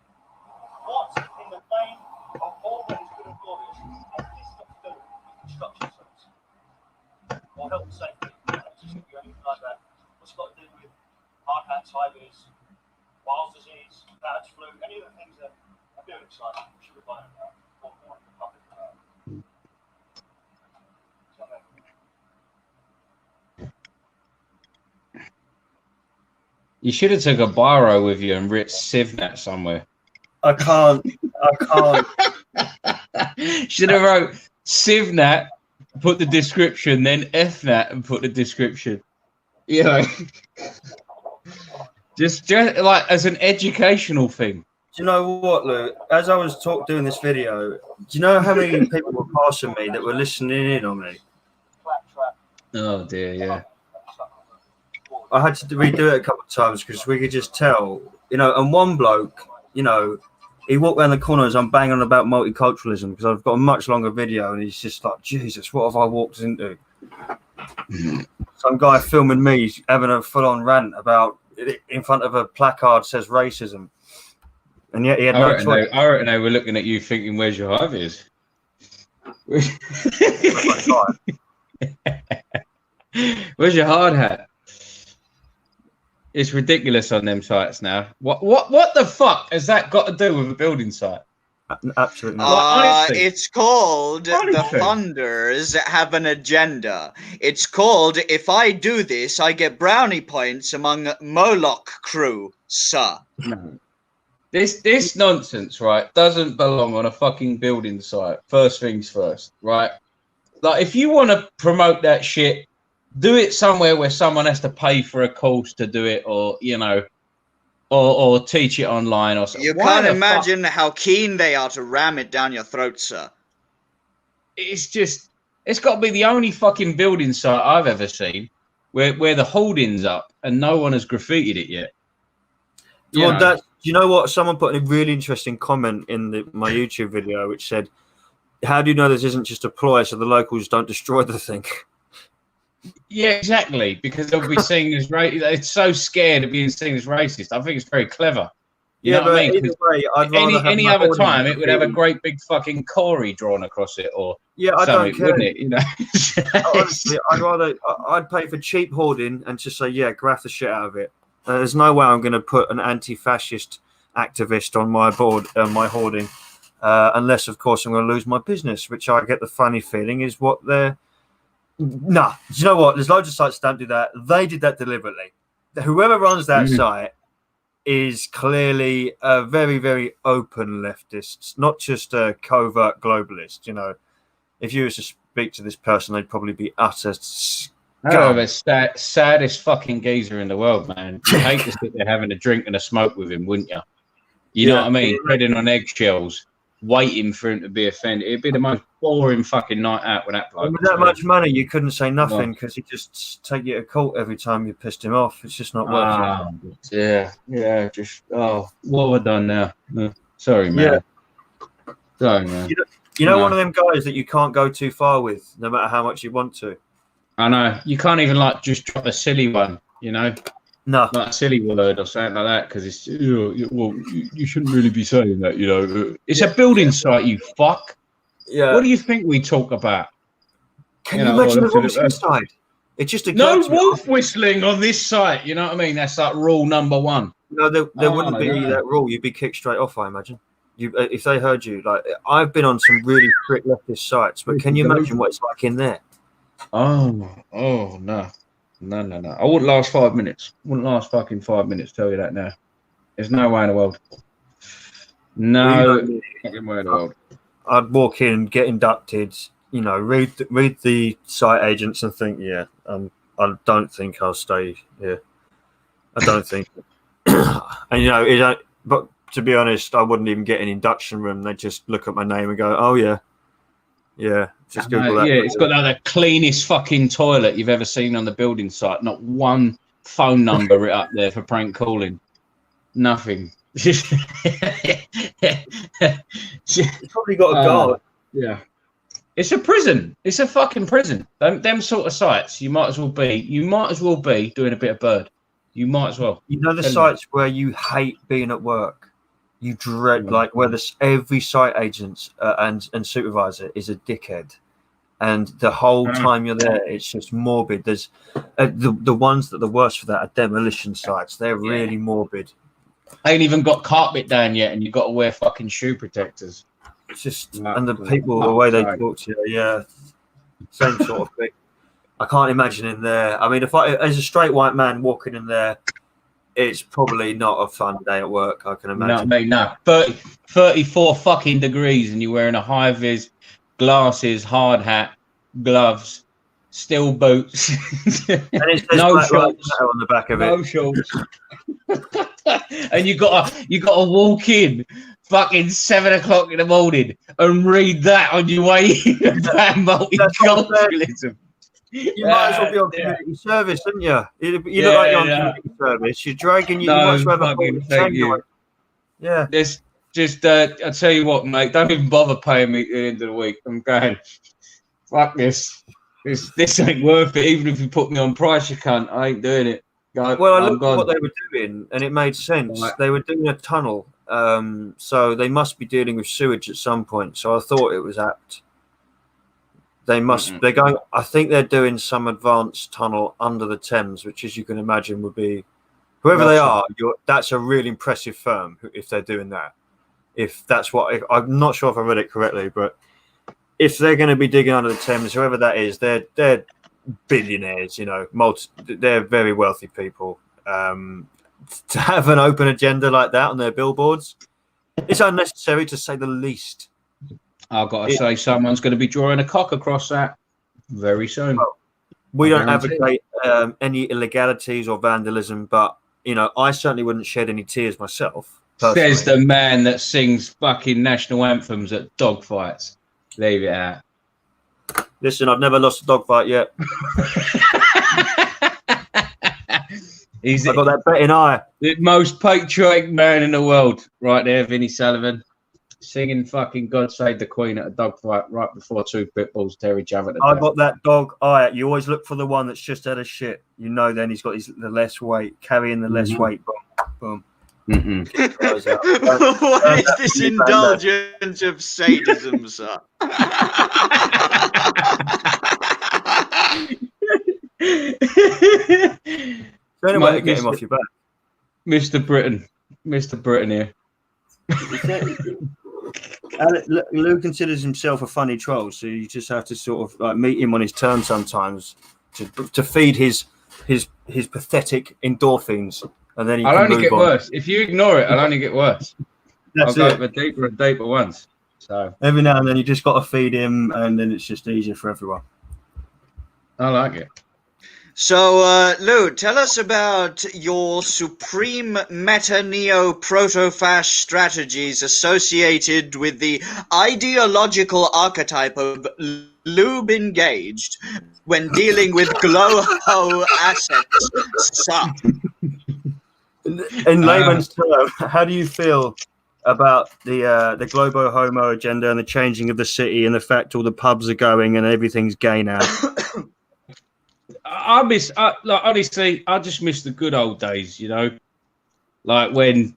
What in the name of all that is good and glorious has this got to do with construction sites? Or health and safety? Or anything like that? What's it got to do with hard hats, high vis, wild disease, bad flu, any of the things that a building site should be buying about or the public about? You should have took a biro with you and writ Civnat somewhere. I can't. Should have wrote Civnat, put the description, then FNAT and put the description. You know, just like as an educational thing. Do you know what, Lou? As I was doing this video, do you know how many people were passing me that were listening in on me? Oh dear, yeah. I had to redo it a couple of times because we could just tell, and one bloke, he walked around the corner as I'm banging on about multiculturalism because I've got a much longer video and he's just like, Jesus, what have I walked into? Some guy filming me having a full-on rant about in front of a placard says racism. And yet he had no choice. I reckon they were looking at you thinking, where's your hive is? Where's your hard hat? It's ridiculous on them sites now. What the fuck has that got to do with a building site? Absolutely. It's called the funders have an agenda. It's called if I do this, I get brownie points among Moloch crew, sir. No. This nonsense, right, doesn't belong on a fucking building site. First things first, right? Like, if you want to promote that shit, do it somewhere where someone has to pay for a course to do it, or or teach it online or something. You can't imagine how keen they are to ram it down your throat, sir. It's got to be the only fucking building site I've ever seen where the holding's up and no one has graffitied it yet. Do you know what? Someone put in a really interesting comment in my YouTube video, which said, "How do you know this isn't just a ploy so the locals don't destroy the thing?" Yeah, exactly. Because they'll be seen as racist. It's so scared of being seen as racist. I think it's very clever. You know what I mean? Either way, I'd rather any other time, it would have a great big fucking Corey drawn across it, or I don't care, wouldn't it? Honestly, I'd pay for cheap hoarding and just say, graph the shit out of it. There's no way I'm going to put an anti-fascist activist on my board, my hoarding, unless, of course, I'm going to lose my business, which I get the funny feeling is what they're. Nah, do you know what? There's loads of sites that don't do that. They did that deliberately. Whoever runs that site is clearly a very, very open leftist, not just a covert globalist. You know, if you were to speak to this person, they'd probably be utter Oh, scum. the saddest fucking geezer in the world, man. You'd hate to sit there having a drink and a smoke with him, wouldn't you? You know what I mean? Treading on eggshells, waiting for him to be offended. It'd be the most boring fucking night out with that bloke. And with that much money, you couldn't say nothing because he'd just take you to court every time you pissed him off. It's just not worth it. Yeah. Just what have I done now? Sorry, man. Yeah. Sorry, man. You know, one of them guys that you can't go too far with, no matter how much you want to. I know. You can't even like just drop a silly one, you know? No. Like a silly word or something like that, because it's well, you shouldn't really be saying that, you know. It's a building site, you fuck. Yeah. What do you think we talk about? Can you imagine the wolves inside? It's just no wolf whistling on this site. You know what I mean? That's like rule number one. No, there wouldn't be that rule. You'd be kicked straight off, I imagine. If they heard you. Like, I've been on some really strict leftist sites, but can you imagine what it's like in there? Oh no. I wouldn't last 5 minutes. Wouldn't last fucking 5 minutes. Tell you that now. There's no way in the world. No fucking way in the world. I'd walk in, get inducted. You know, read the site agents and think, I don't think I'll stay here. I don't think. And you know, but to be honest, I wouldn't even get an induction room. They'd just look at my name and go, "Oh yeah." Just Google that. Yeah, it's got the cleanest fucking toilet you've ever seen on the building site. Not one phone number written up there for prank calling. Nothing. It's probably got a guard. Yeah. It's a prison. It's a fucking prison. Them sort of sites, you might as well be doing a bit of bird. You might as well. You know the sites where you hate being at work. You dread, like, where every site agent and supervisor is a dickhead, and the whole time you're there, it's just morbid. There's the ones that are the worst for that are demolition sites. They're really morbid. Ain't even got carpet down yet, and you've got to wear fucking shoe protectors. It's just and the people, the way they talk to you, same sort of thing. I can't imagine in there. I mean, as a straight white man walking in there, it's probably not a fun day at work, I can imagine. No, mate, no. 34 fucking degrees and you're wearing a high vis, glasses, hard hat, gloves, steel boots. And it says no Black Lives shorts. Matter on the back of it. No shorts. And you got to walk in fucking 7 o'clock in the morning and read that on your way in about multiculturalism. You might as well be on community service, didn't you? You look like you're on community service. You're dragging you. No, you must have a Yeah. There's just, I'll tell you what, mate. Don't even bother paying me at the end of the week. I'm going, fuck this. This ain't worth it. Even if you put me on price, you can't. I ain't doing it. Well, I looked at what they were doing, and it made sense. Right. They were doing a tunnel, so they must be dealing with sewage at some point. So I thought it was apt. They must. They're going. I think they're doing some advanced tunnel under the Thames, which, as you can imagine, would be whoever they are. That's a really impressive firm if they're doing that. If that's what I'm not sure if I read it correctly, but if they're going to be digging under the Thames, whoever that is, they're billionaires. You know, they're very wealthy people. To have an open agenda like that on their billboards, it's unnecessary to say the least. I've got to say, someone's going to be drawing a cock across that very soon. Well, we don't advocate any illegalities or vandalism, but, you know, I certainly wouldn't shed any tears myself. Personally. Says the man that sings fucking national anthems at dogfights. Leave it out. Listen, I've never lost a dogfight yet. I've got that betting eye. The most patriotic man in the world, right there, Vinnie Sullivan. Singing fucking God Save the Queen at a dogfight right before two pit bulls tear each other to death. I got that dog eye. You always look for the one that's just out of shit. You know, then he's got the less weight, carrying the less weight. Boom. What is this indulgence of sadism, sir? So anyway, to get him off your back. Mr. Britain here. Lou considers himself a funny troll, so you just have to sort of like meet him on his turn sometimes to feed his pathetic endorphins. and then you I'll can only move get on. worse. If you ignore it, I'll only get worse. That's I'll it. go for deeper and deeper ones. So Every now and then you just got to feed him, and then it's just easier for everyone. I like it. So, Lou, tell us about your supreme meta-neo-proto-fasc strategies associated with the ideological archetype of lube engaged when dealing with glow-ho assets. Sup? In layman's terms, how do you feel about the Globo Homo agenda and the changing of the city and the fact all the pubs are going and everything's gay now? Like, honestly, I just miss the good old days, you know, like when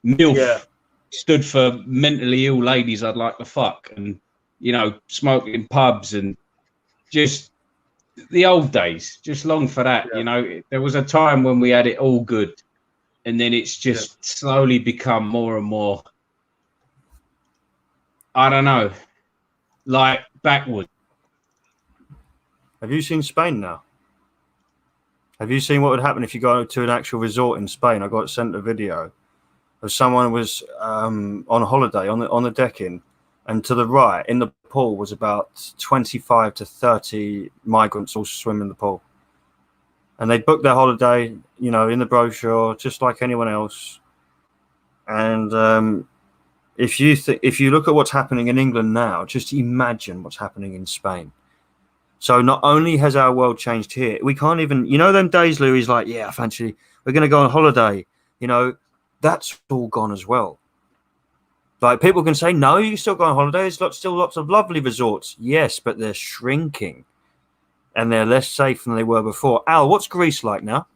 MILF stood for mentally ill ladies I'd like to fuck, and, you know, smoking pubs and just the old days. Just long for that, you know. There was a time when we had it all good, and then it's just slowly become more and more, I don't know, like backwards. Have you seen Spain now? Have you seen what would happen if you go to an actual resort in Spain? I got sent a video of someone was on holiday on the decking, and to the right in the pool was about 25 to 30 migrants all swimming in the pool. And they booked their holiday, you know, in the brochure, just like anyone else. And if you look at what's happening in England now, just imagine what's happening in Spain. So not only has our world changed here, we can't even, you know, them days, Louis, like, yeah, I fancy, we're going to go on holiday. You know, that's all gone as well. Like, people can say, no, you can still go on holiday. There's still lots of lovely resorts. Yes, but they're shrinking and they're less safe than they were before. Al, what's Greece like now?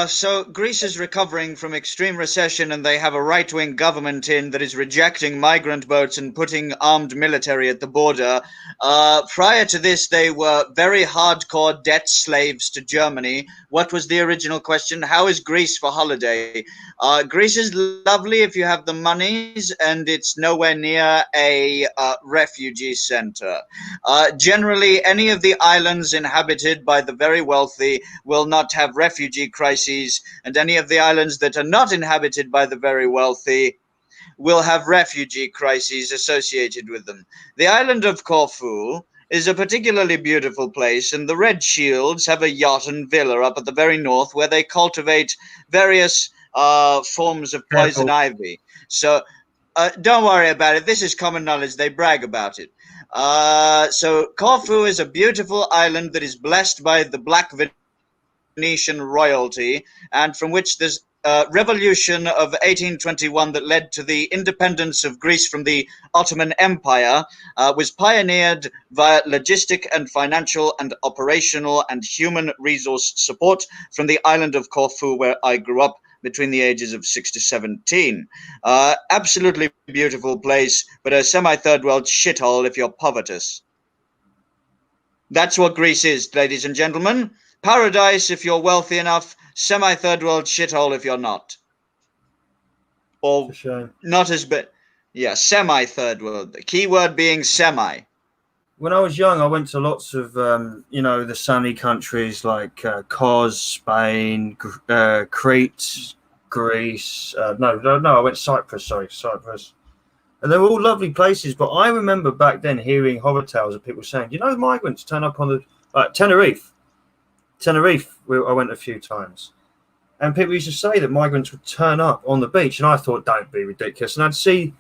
So Greece is recovering from extreme recession, and they have a right-wing government that is rejecting migrant boats and putting armed military at the border. Prior to this, they were very hardcore debt slaves to Germany. What was the original question? How is Greece for holiday? Greece is lovely if you have the monies, and it's nowhere near a refugee center. Generally, any of the islands inhabited by the very wealthy will not have refugee crises, and any of the islands that are not inhabited by the very wealthy will have refugee crises associated with them. The island of Corfu is a particularly beautiful place, and the Red Shields have a yacht and villa up at the very north where they cultivate various forms of poison ivy. So don't worry about it. This is common knowledge. They brag about it. So Corfu is a beautiful island that is blessed by the Black Venetian royalty, and from which this revolution of 1821 that led to the independence of Greece from the Ottoman Empire was pioneered via logistic and financial and operational and human resource support from the island of Corfu, where I grew up between the ages of 6 to 17. Absolutely beautiful place, but a semi-third world shithole if you're covetous. That's what Greece is, ladies and gentlemen. Paradise if you're wealthy enough, semi-third world shithole if you're not. Or not as bad. Yeah, semi-third world. The key word being semi. When I was young, I went to lots of, you know, the sunny countries like Kos, Spain, Crete, Greece. No, I went Cyprus. And they were all lovely places. But I remember back then hearing horror tales of people saying, you know, migrants turn up on the Tenerife. I went a few times. And people used to say that migrants would turn up on the beach. And I thought, don't be ridiculous. And I'd see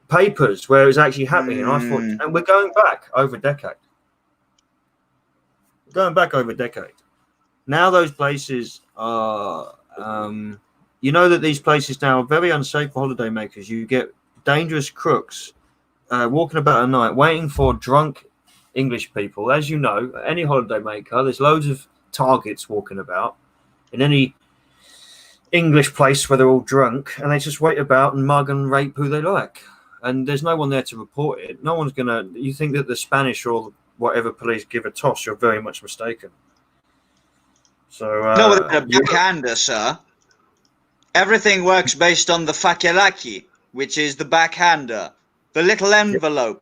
papers where it was actually happening. And I thought, and we're going back over a decade. Now those places are, you know, that these places now are very unsafe for holidaymakers. You get dangerous crooks walking about at night waiting for drunk English people. As you know, any holidaymaker, there's loads of targets walking about in any English place where they're all drunk, and they just wait about and mug and rape who they like. And there's no one there to report it. No one's going to... You think that the Spanish or whatever police give a toss, you're very much mistaken. So... no, they're a backhander, sir. Everything works based on the fakelaki, which is the backhander. The little envelope.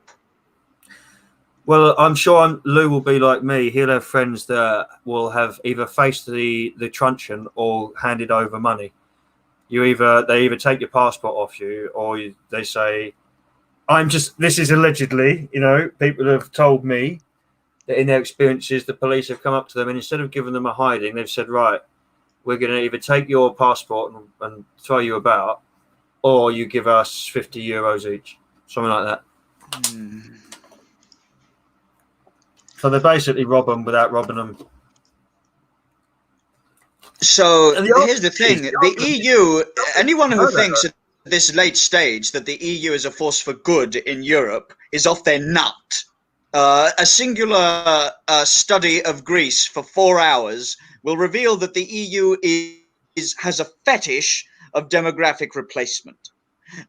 Well, I'm sure Lou will be like me. He'll have friends that will have either faced the truncheon or handed over money. They either take your passport off you, or they say, "I'm just." This is allegedly, people have told me that in their experiences, the police have come up to them and instead of giving them a hiding, they've said, "Right, we're going to either take your passport and throw you about, or you give us €50 each," something like that. So they basically rob them without robbing them. So here's the thing: the EU. Anyone who thinks at this late stage that the EU is a force for good in Europe is off their nut. A singular study of Greece for 4 hours will reveal that the EU has a fetish of demographic replacement.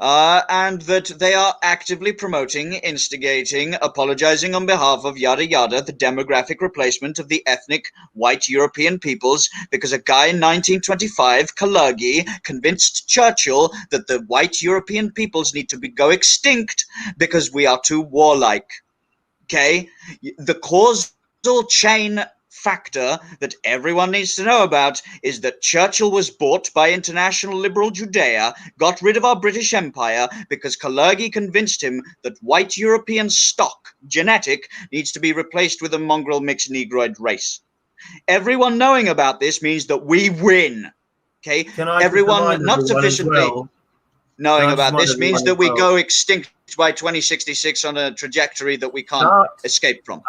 And that they are actively promoting, instigating, apologizing on behalf of yada yada, the demographic replacement of the ethnic white European peoples, because a guy in 1925, Kalergi, convinced Churchill that the white European peoples need to go extinct because we are too warlike. Okay? The causal chain factor that everyone needs to know about is that Churchill was bought by international liberal Judea, got rid of our British Empire because Kalergi convinced him that white European stock, genetic, needs to be replaced with a mongrel mixed negroid race. Everyone knowing about this means that we win. Okay? Everyone not sufficiently knowing about this means that we go extinct by 2066 on a trajectory that we can't escape from.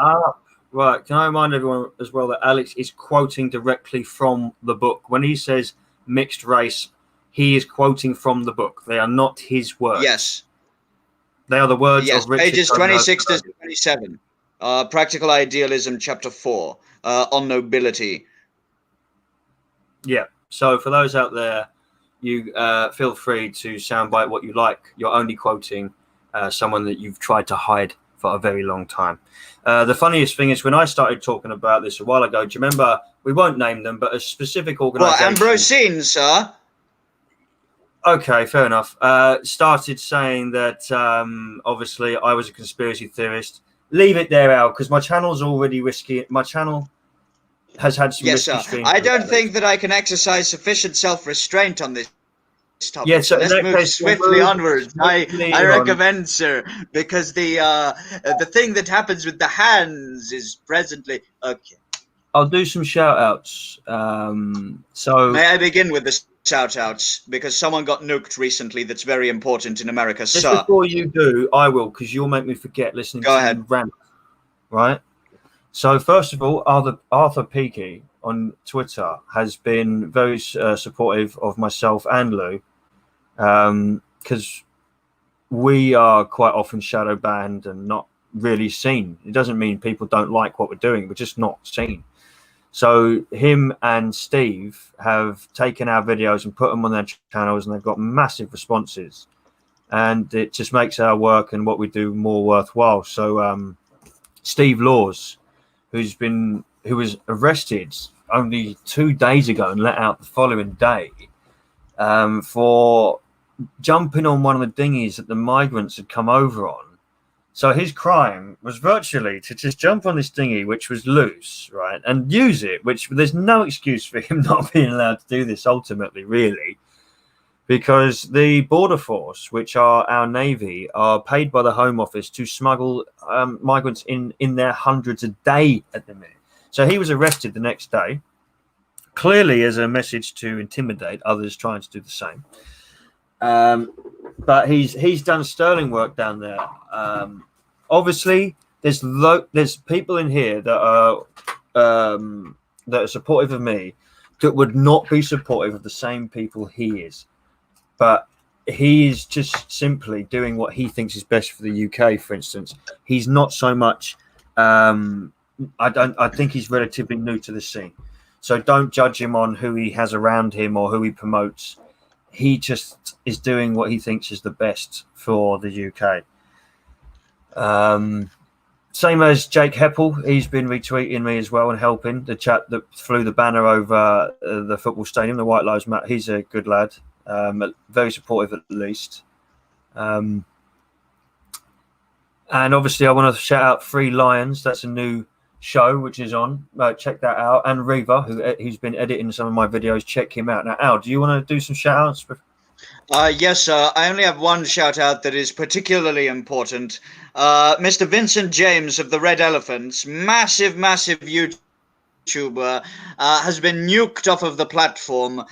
Right. Can I remind everyone as well that Alex is quoting directly from the book. When he says mixed race, he is quoting from the book. They are not his words. Yes. They are the words of Richard. Pages 26 to 27. Practical Idealism, Chapter 4, on nobility. Yeah. So for those out there, you feel free to soundbite what you like. You're only quoting someone that you've tried to hide for a very long time. The funniest thing is when I started talking about this a while ago, do you remember, we won't name them, but a specific organisation... Well, Ambrosine, sir. Okay, fair enough. Started saying that obviously I was a conspiracy theorist. Leave it there, Al, because my channel's already risky. My channel has had some risky streams. I don't think that I can exercise sufficient self-restraint on this topic. Yeah, so let's move swiftly onwards. I recommend, sir, because the thing that happens with the hands is presently okay. I'll do some shout outs. So may I begin with the shout outs, because someone got nuked recently that's very important in America. Just sir, before you do, I will, because you'll make me forget listening Go to ahead. you rant. Right. So first of all, Arthur Peaky on Twitter has been very supportive of myself and Lou, because we are quite often shadow banned and not really seen. It doesn't mean people don't like what we're doing, we're just not seen. So him and Steve have taken our videos and put them on their channels, and they've got massive responses, and it just makes our work and what we do more worthwhile. So Steve Laws, who was arrested only 2 days ago and let out the following day for jumping on one of the dinghies that the migrants had come over on. So his crime was virtually to just jump on this dinghy, which was loose, right, and use it, which there's no excuse for him not being allowed to do this ultimately, really, because the border force, which are our Navy, are paid by the Home Office to smuggle migrants in their hundreds a day at the minute. So he was arrested the next day, clearly as a message to intimidate others trying to do the same. But he's done sterling work down there. Obviously, there's people in here that are supportive of me that would not be supportive of the same people he is. But he is just simply doing what he thinks is best for the UK. For instance, he's not so much. I think he's relatively new to the scene, so don't judge him on who he has around him or who he promotes. He just is doing what he thinks is the best for the UK. Same as Jake Heppel, he's been retweeting me as well and helping. The chap that flew the banner over the football stadium, the White Lives Matter, he's a good lad, very supportive at least. And obviously, I want to shout out Free Lions. That's a new show which is on. Check that out. And Reva, who's been editing some of my videos. Check him out. Now, Al, do you want to do some shout outs? Yes, sir. I only have one shout out that is particularly important. Mr. Vincent James of the Red Elephants, massive YouTuber, has been nuked off of the platform.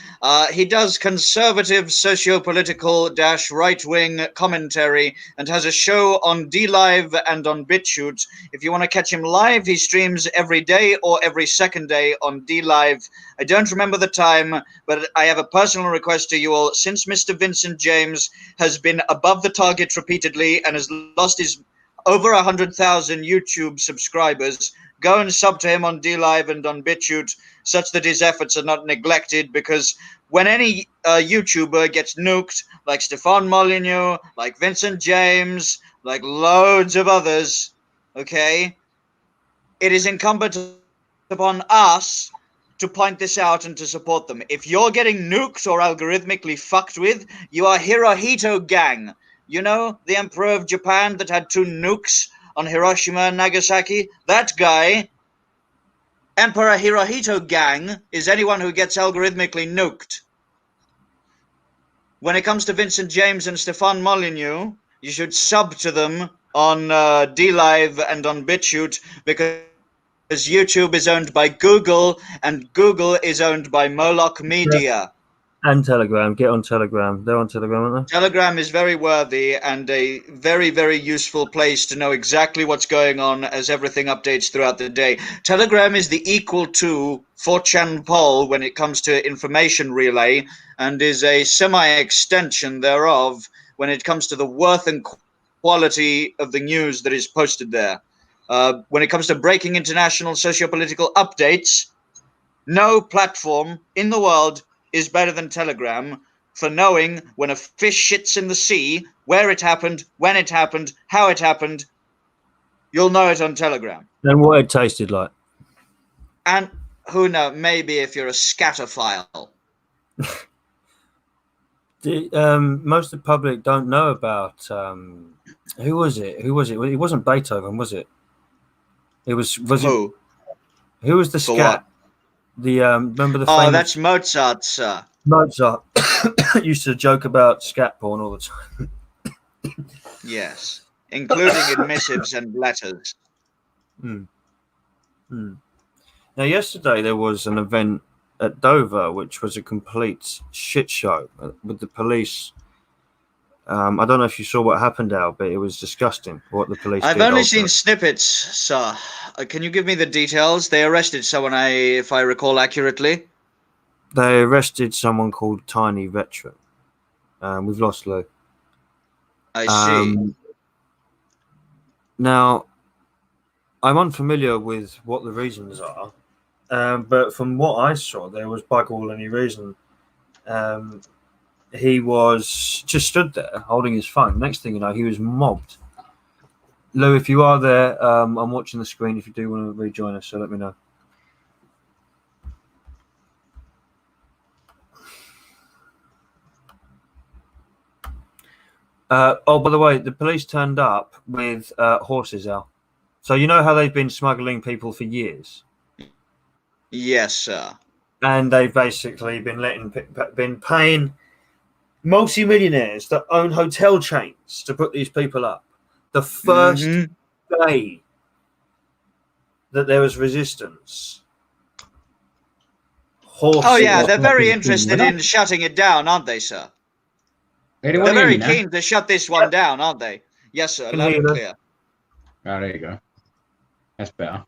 He does conservative socio-political - right-wing commentary and has a show on DLive and on BitChute. If you want to catch him live, he streams every day or every second day on DLive. I don't remember the time, but I have a personal request to you all. Since Mr. Vincent James has been above the target repeatedly and has lost his over 100,000 YouTube subscribers, go and sub to him on DLive and on BitChute, such that his efforts are not neglected, because when any YouTuber gets nuked, like Stefan Molyneux, like Vincent James, like loads of others, okay, it is incumbent upon us to point this out and to support them. If you're getting nuked or algorithmically fucked with, you are Hirohito gang. You know, the Emperor of Japan that had 2 nukes on Hiroshima and Nagasaki? That guy, Emperor Hirohito gang, is anyone who gets algorithmically nuked. When it comes to Vincent James and Stefan Molyneux, you should sub to them on DLive and on BitChute, because YouTube is owned by Google and Google is owned by Moloch Media. And Telegram. Get on Telegram. They're on Telegram, aren't they? Telegram is very worthy and a very useful place to know exactly what's going on as everything updates throughout the day. Telegram is the equal to 4chan poll when it comes to information relay, and is a semi-extension thereof when it comes to the worth and quality of the news that is posted there. When it comes to breaking international socio-political updates, no platform in the world is better than Telegram for knowing when a fish shits in the sea, where it happened, when it happened, how it happened. You'll know it on Telegram. And what it tasted like. And who knows, maybe if you're a scatterfile. Most of the public don't know about who was it? It wasn't Beethoven, was it? It was Who? Who was the For scat? what? The remember the Oh, famous that's Mozart, sir. Mozart used to joke about scat porn all the time. Yes, including in missives and letters. Now, yesterday there was an event at Dover which was a complete shit show with the police. I don't know if you saw what happened, Al, but it was disgusting what the police I've did. only seen snippets, sir. Can you give me the details? They arrested someone, if I recall accurately. They arrested someone called Tiny Veteran. We've lost Lou. I see. Now, I'm unfamiliar with what the reasons are, but from what I saw, there was bug all any reason. He was just stood there holding his phone. Next thing you know, he was mobbed. Lou, if you are there, I'm watching the screen. If you do want to rejoin us, so let me know. Oh, by the way, the police turned up with horses, Al. So you know how they've been smuggling people for years? Yes, sir. And they've basically been paying multi-millionaires that own hotel chains to put these people up. The first day that there was resistance, horses. Oh, yeah, they're very interested in shutting it down, aren't they, sir? They're very keen to shut this one down, aren't they? Yes, sir, loud and clear. Oh, there you go. That's better.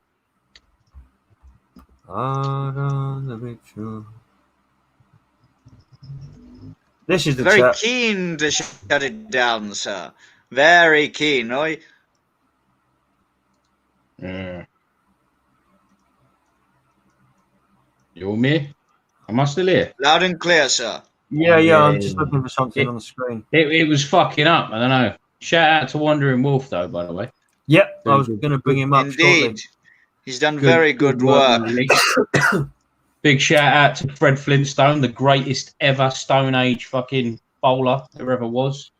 This is the very chat. Keen to shut it down, sir. Very keen, oi. Yeah. You all me? Am I still here? Loud and clear, sir. Yeah, I'm just looking for something on the screen. It was fucking up. I don't know. Shout out to Wandering Wolf, though, by the way. Yep, I was going to bring him up. Indeed. Shortly. He's done very good work. Big shout out to Fred Flintstone, the greatest ever Stone Age fucking bowler there ever was.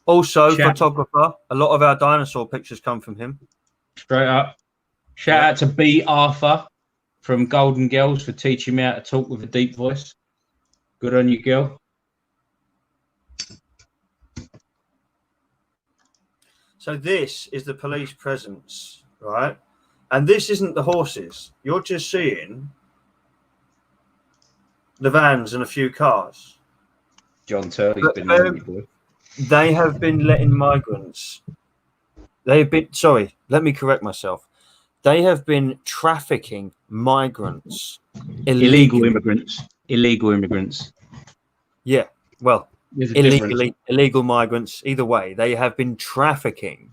Also, Shout- photographer. A lot of our dinosaur pictures come from him. Straight up. Shout out to B. Arthur from Golden Girls for teaching me how to talk with a deep voice. Good on you, girl. So this is the police presence, right? And this isn't the horses. You're just seeing the vans and a few cars. John Turley's But, been there, boy. They have been letting migrants. They've been, sorry, let me correct myself. They have been trafficking migrants. Illegal immigrants. Illegal immigrants. Yeah, well, There's a difference. illegal migrants. Either way, they have been trafficking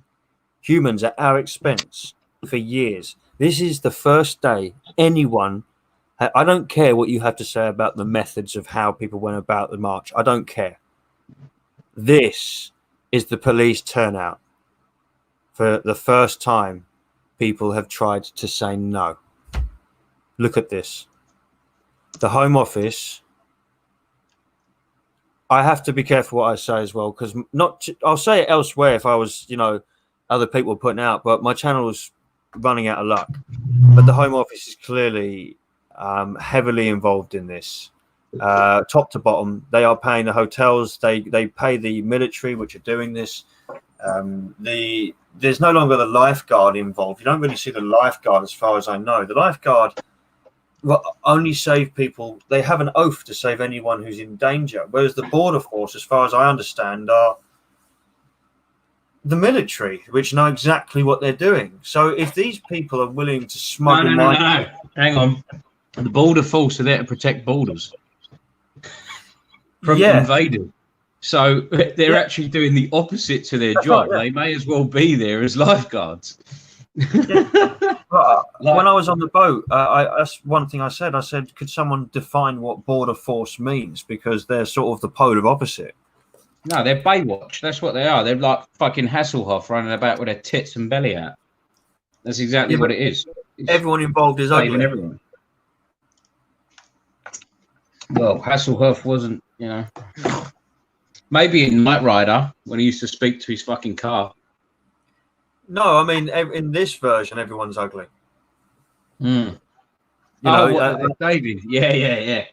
humans at our expense for years. This is the first day anyone. I don't care what you have to say about the methods of how people went about the march. I don't care. This is the police turnout. For the first time, people have tried to say no. Look at this. The Home Office. I have to be careful what I say as well, because I'll say it elsewhere if I was, other people putting out, but my channel is running out of luck. But the Home Office is clearly heavily involved in this. Top to bottom, they are paying the hotels. They pay the military, which are doing this. There's no longer the lifeguard involved. You don't really see the lifeguard, as far as I know. The lifeguard only save people. They have an oath to save anyone who's in danger, whereas the border force, as far as I understand, are the military, which know exactly what they're doing. So if these people are willing to smuggle No. Hang on. The border force are there to protect borders from invaders. So they're actually doing the opposite to their job. Right, They may as well be there as lifeguards. When I was on the boat, that's one thing I said. I said, could someone define what border force means? Because they're sort of the polar opposite. No, they're Baywatch. That's what they are. They're like fucking Hasselhoff running about with their tits and belly out. That's exactly what it is. Everyone involved is ugly. Everyone. Well, Hasselhoff wasn't, maybe in Knight Rider when he used to speak to his fucking car. No, I mean, in this version, everyone's ugly. David. Yeah.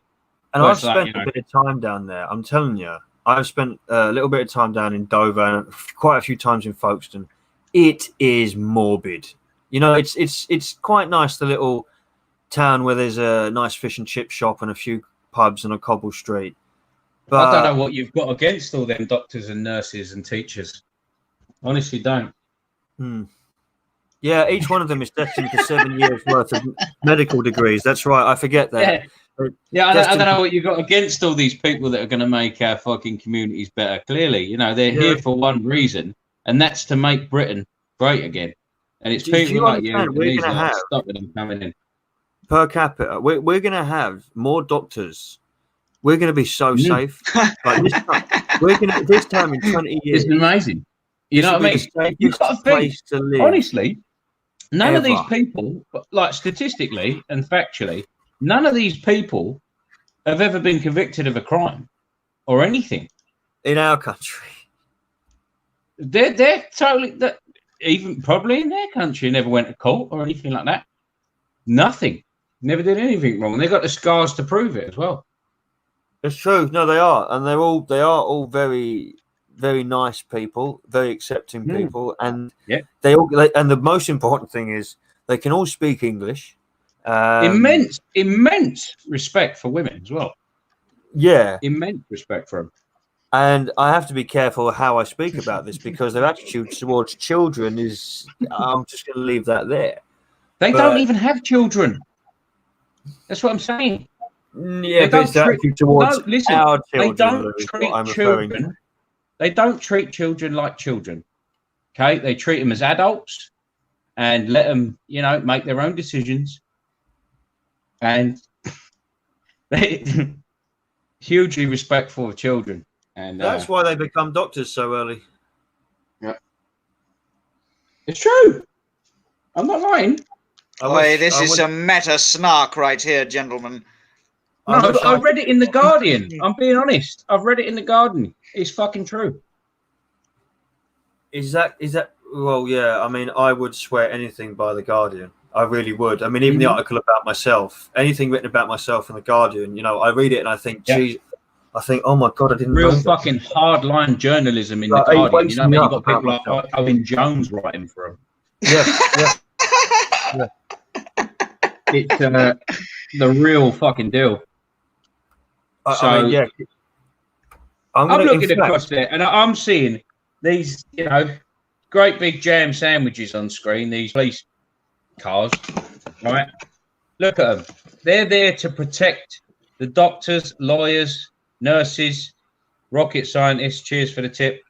And I've spent a bit of time down there. I'm telling you, I've spent a little bit of time down in Dover and quite a few times in Folkestone. It is morbid. It's quite nice, the little town where there's a nice fish and chip shop and a few pubs and a cobble street. But I don't know what you've got against all them doctors and nurses and teachers. Honestly, don't. Yeah, each one of them is destined for 7 years worth of medical degrees. That's right. I forget that. Yeah, I don't know what you've got against all these people that are going to make our fucking communities better. Clearly, they're here for one reason, and that's to make Britain great again. And it's people like you who need to stop them coming in. Per capita, we're going to have more doctors. We're going to be so safe. Like this time in 20 years. It's amazing. You know what I mean? You've got to think, honestly, none of these people, like statistically and factually, none of these people have ever been convicted of a crime or anything. In our country. They're totally, even probably in their country, never went to court or anything like that. Nothing. Never did anything wrong. They got the scars to prove it as well. It's true. No, they are. And they are all very, very nice people, very accepting people. And and the most important thing is they can all speak English. Immense respect for women as well. Yeah. Immense respect for them. And I have to be careful how I speak about this because their attitude towards children is, I'm just going to leave that there. They don't even have children. That's what I'm saying. Yeah, but it's the attitude towards our children. They don't treat children. They don't treat children like children. Okay, they treat them as adults and let them, make their own decisions. And they hugely respectful of children. And that's why they become doctors so early. Yeah, it's true. I'm not lying. This is some meta snark right here, gentlemen. No, but I read it in The Guardian. I'm being honest. I've read it in The Guardian. It's fucking true. Is that? Well, yeah. I mean, I would swear anything by the Guardian. I really would. I mean, even the article about myself, anything written about myself in the Guardian. You know, I read it and I think, geez, I think, oh my god, I didn't real know fucking hardline journalism in the Like, he Guardian. You know, wakes me you've up got people about like Owen Jones writing for him. that. Yeah. It's the real fucking deal. I mean, yeah. I'm looking across there, and I'm seeing these, you know, great big jam sandwiches on screen. These police cars, right? Look at them. They're there to protect the doctors, lawyers, nurses, rocket scientists. Cheers for the tip.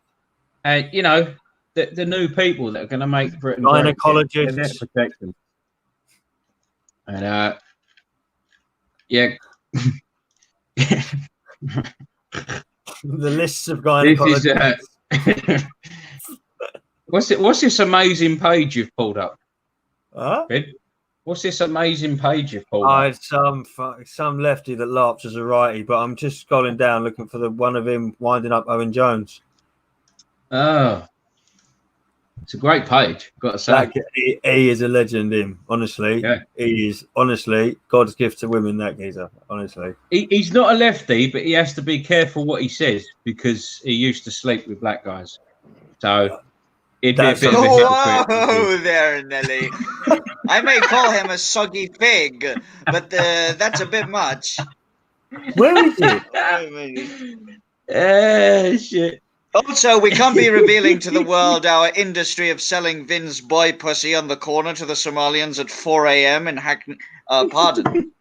And you know, the new people that are going to make Britain great again. They're there to protect them. And yeah. The lists of gynecologists. What's this amazing page you've pulled up? Huh? Ben? What's this amazing page you've pulled up? It's some lefty that laughs as a righty, but I'm just scrolling down looking for the one of him winding up Owen Jones. Oh, it's a great page, got to say. He is a legend, him, honestly. Yeah. He is, honestly, God's gift to women, that geezer, honestly. He's not a lefty, but he has to be careful what he says because he used to sleep with black guys. So it'd be a bit of a hypocrite. Whoa there, Nelly. I may call him a soggy fig, but that's a bit much. Where is it? Shit. Also, we can't be revealing to the world our industry of selling Vin's boy pussy on the corner to the Somalians at 4 a.m. in Hackney. Pardon.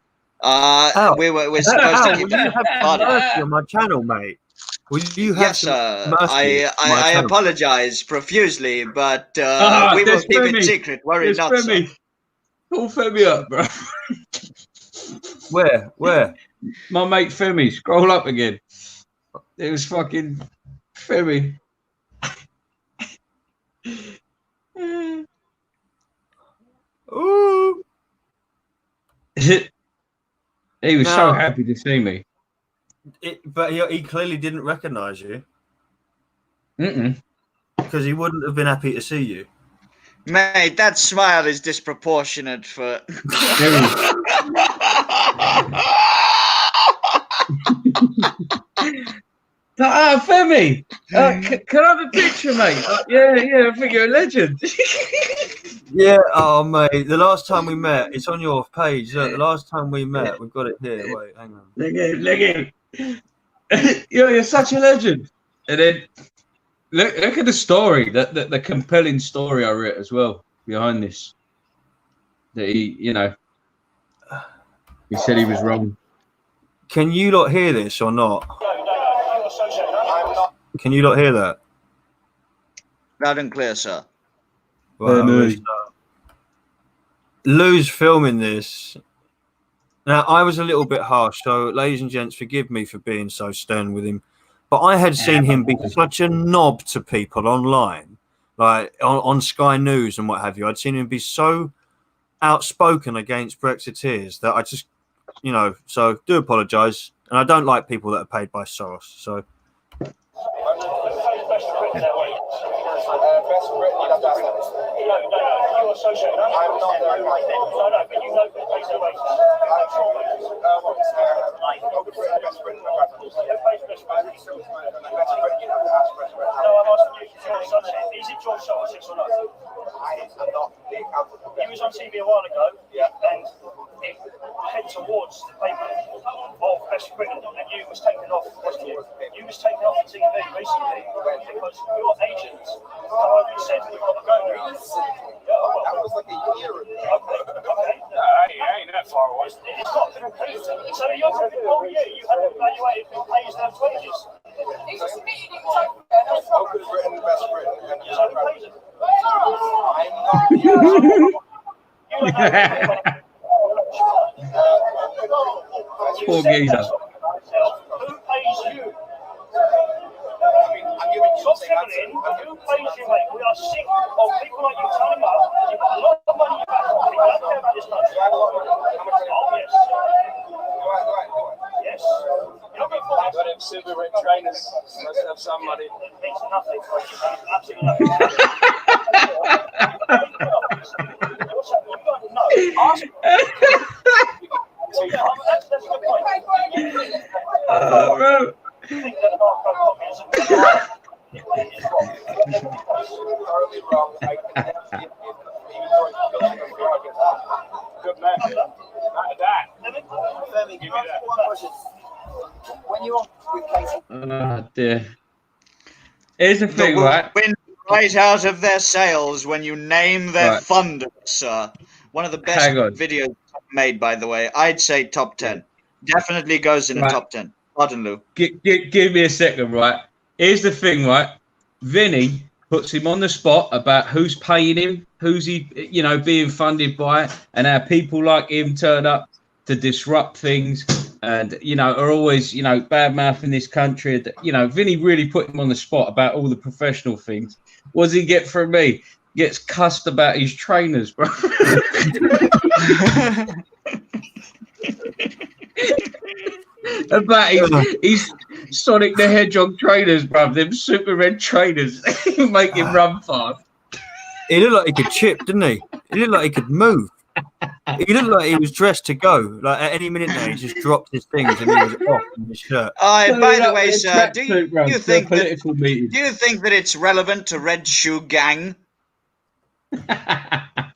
We're supposed to keep Will you have mercy on my channel, mate? Will you have yes, sir. I apologize profusely, but we will keep it secret. Worry not, Femi. sir. Pull Femi up, bro. Where? My mate Femi. Scroll up again. It was fucking Femi. Ooh. He was so happy to see me. But he clearly didn't recognise you. Because he wouldn't have been happy to see you. Mate, that smile is disproportionate for... Femi! Can I have a picture, mate? Yeah, I think you're a legend. Yeah, oh mate, the last time we met, it's on your page. Look, the last time we met, we've got it here. Wait, hang on. Look at you're such a legend. And then look at the story, the compelling story I wrote as well behind this. That he said he was wrong. Can you not hear this or not? Can you not hear that? Loud and clear, sir. Well, Lou's filming this. Now, I was a little bit harsh, so ladies and gents, forgive me for being so stern with him. But I had seen him be such a knob to people online, like on Sky News and what have you. I'd seen him be so outspoken against Brexiteers that I just, so do apologise. And I don't like people that are paid by Soros, so... Is it George Soros, yes or no? He was on TV a while ago, and it head towards the paper of Best Britain, and you was taken off, wasn't you? You was taken off TV recently because your agent directly said you've got to go now. That was like a year ago. Okay. I ain't that far away. It's not through Peter. So you're talking about you had evaluated who pays their wages. He's just meeting him. How could have written Best Britain? So who pays it? Poor geezer. Who pays you? Stop fiddling. Who pays you, mate? We are sick of people like you turning up. You've got a lot of money in your back pocket. You don't care about this country. Oh, yes. Yes. You're not going to like super red trainers. Must have some money. It's nothing. Absolutely nothing. No, ask. That's a good point. You think that narco-communism is wrong. Horribly wrong. Good man. Not a that. Femi, can I ask you one question? When you're on with Casey, Oh dear. Here's the thing, The right? wind right out of their sails when you name their Right. funders, sir. One of the best Hang on. videos made, by the way. I'd say top 10. Definitely goes in a Right. top 10. Pardon, Lou. Give me a second, right? Here's the thing, right? Vinny puts him on the spot about who's paying him, who's he, being funded by, and how people like him turn up to disrupt things and, are always, bad mouthing this country. Vinny really put him on the spot about all the professional things. What does he get from me? Gets cussed about his trainers, bro. About his Sonic the Hedgehog trainers, bruv. Them super red trainers make him run fast. He looked like he could chip, didn't he? He looked like he could move. He looked like he was dressed to go. Like at any minute now, he just dropped his things and he was off in his shirt. By the way, Like sir, do tracksuit, bruv, you for think a that political meeting? do you think that it's relevant to Red Shoe Gang?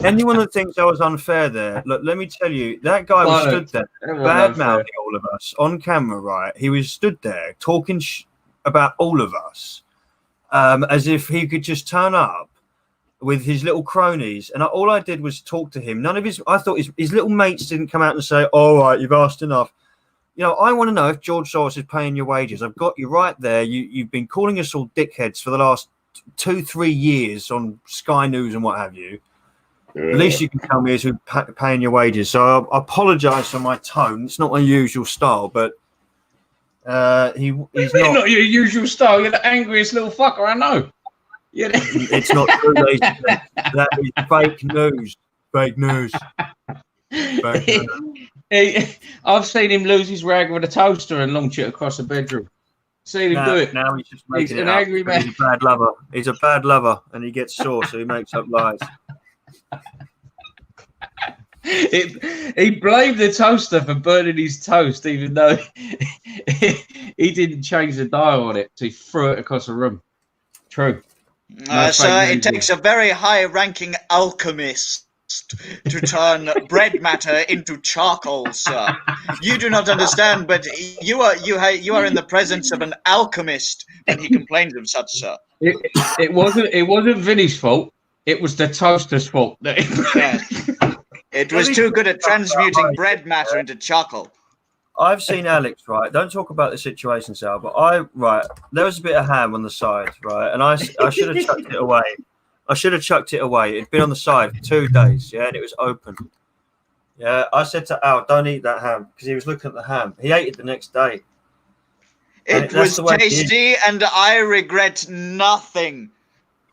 Anyone that thinks I was unfair there, look, let me tell you, that guy was stood there, bad mouthing all of us on camera, right? He was stood there talking about all of us, as if he could just turn up with his little cronies. And all I did was talk to him. I thought his little mates didn't come out and say, all right, you've asked enough. I want to know if George Soros is paying your wages. I've got you right there. You've been calling us all dickheads for the last 2-3 years on Sky News and what have you. At least you can tell me is who's paying your wages. So I apologise for my tone. It's not my usual style, but he's not your usual style. You're the angriest little fucker I know. It's not true, ladies and gentlemen. That is fake news. Fake news. Fake news. I've seen him lose his rag with a toaster and launch it across the bedroom. Seen him do it. Now he's just making He's it an up. angry man. He's a bad lover. He's a bad lover, and he gets sore, so he makes up lies. He blamed the toaster for burning his toast, even though he didn't change the dial on it. So he threw it across the room. True. Sir, it takes a very high-ranking alchemist to turn bread matter into charcoal, sir. You do not understand, but you are in the presence of an alchemist when he complains of such, sir. It wasn't Vinny's fault. It was the toaster's fault. Yes. It was too good at transmuting bread matter into charcoal. I've seen Alex, right? Don't talk about the situation, Sal, but there was a bit of ham on the side, right? And I should have chucked it away. I should have chucked it away. It'd been on the side for 2 days, yeah, and it was open. Yeah, I said to Al, don't eat that ham, because he was looking at the ham. He ate it the next day. It was tasty, and I regret nothing.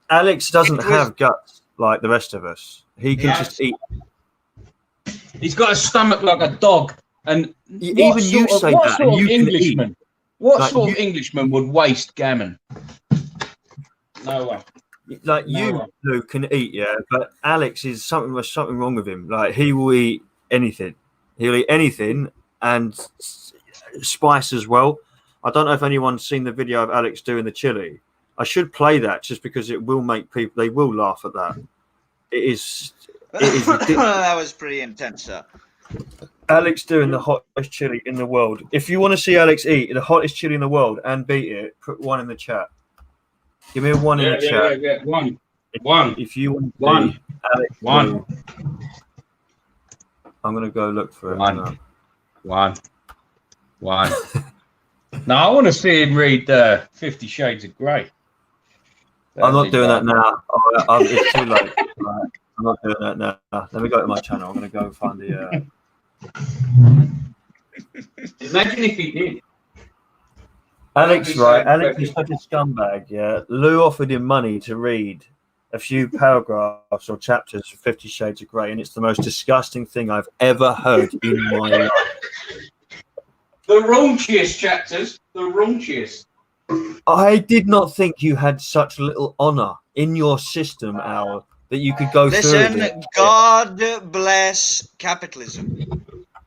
Alex doesn't have guts like the rest of us. He can just eat. He's got a stomach like a dog. And even you say that, and you can eat. What sort of Englishman would waste gammon? No way. Like you, Lou, can eat, yeah, but Alex there's something wrong with him. Like he will eat anything. He'll eat anything and spice as well. I don't know if anyone's seen the video of Alex doing the chili. I should play that just because it will make people. They will laugh at that. It is ridiculous. That was pretty intense, sir. Alex doing the hottest chili in the world. If you want to see Alex eat the hottest chili in the world and beat it, put one in the chat. Give me a one in the chat. Yeah. One. If you want one. Alex, one. I'm gonna go look for it. One. No, I want to see him read 50 Shades of Grey. I'm not doing that now. It's too late. Right. I'm not doing that now. Let me go to my channel. I'm gonna go find the. Imagine if he did. Alex, right? Alex is such a scumbag. Yeah, Lou offered him money to read a few paragraphs or chapters of 50 Shades of Grey, and it's the most disgusting thing I've ever heard in my life. The raunchiest chapters. The raunchiest. I did not think you had such little honor in your system, Al, that you could go through Listen, it. God bless capitalism.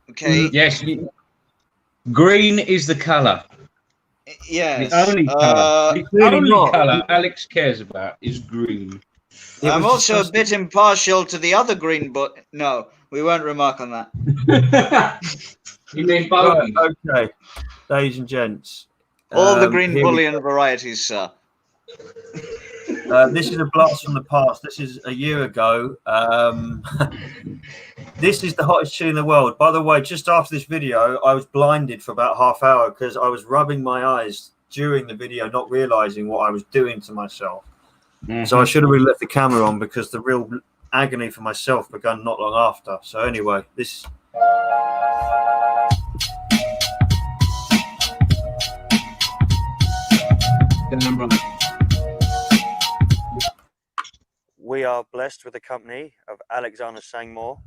Okay. Yes. Green is the colour. Yes. The only colour. The Clearly only not. colour Alex cares about is green. It I'm was also a disgusting. bit impartial to the other green, but no, we won't remark on that. You mean Right, both? okay, ladies and gents. All the green here we bullion varieties, sir. This is a blast from the past. This is a year ago. This is the hottest chili in the world. By the way, just after this video, I was blinded for about half hour because I was rubbing my eyes during the video, not realizing what I was doing to myself. So I should have really left the camera on because the real agony for myself began not long after. So anyway, this. We are blessed with the company of Alexander Sangmore,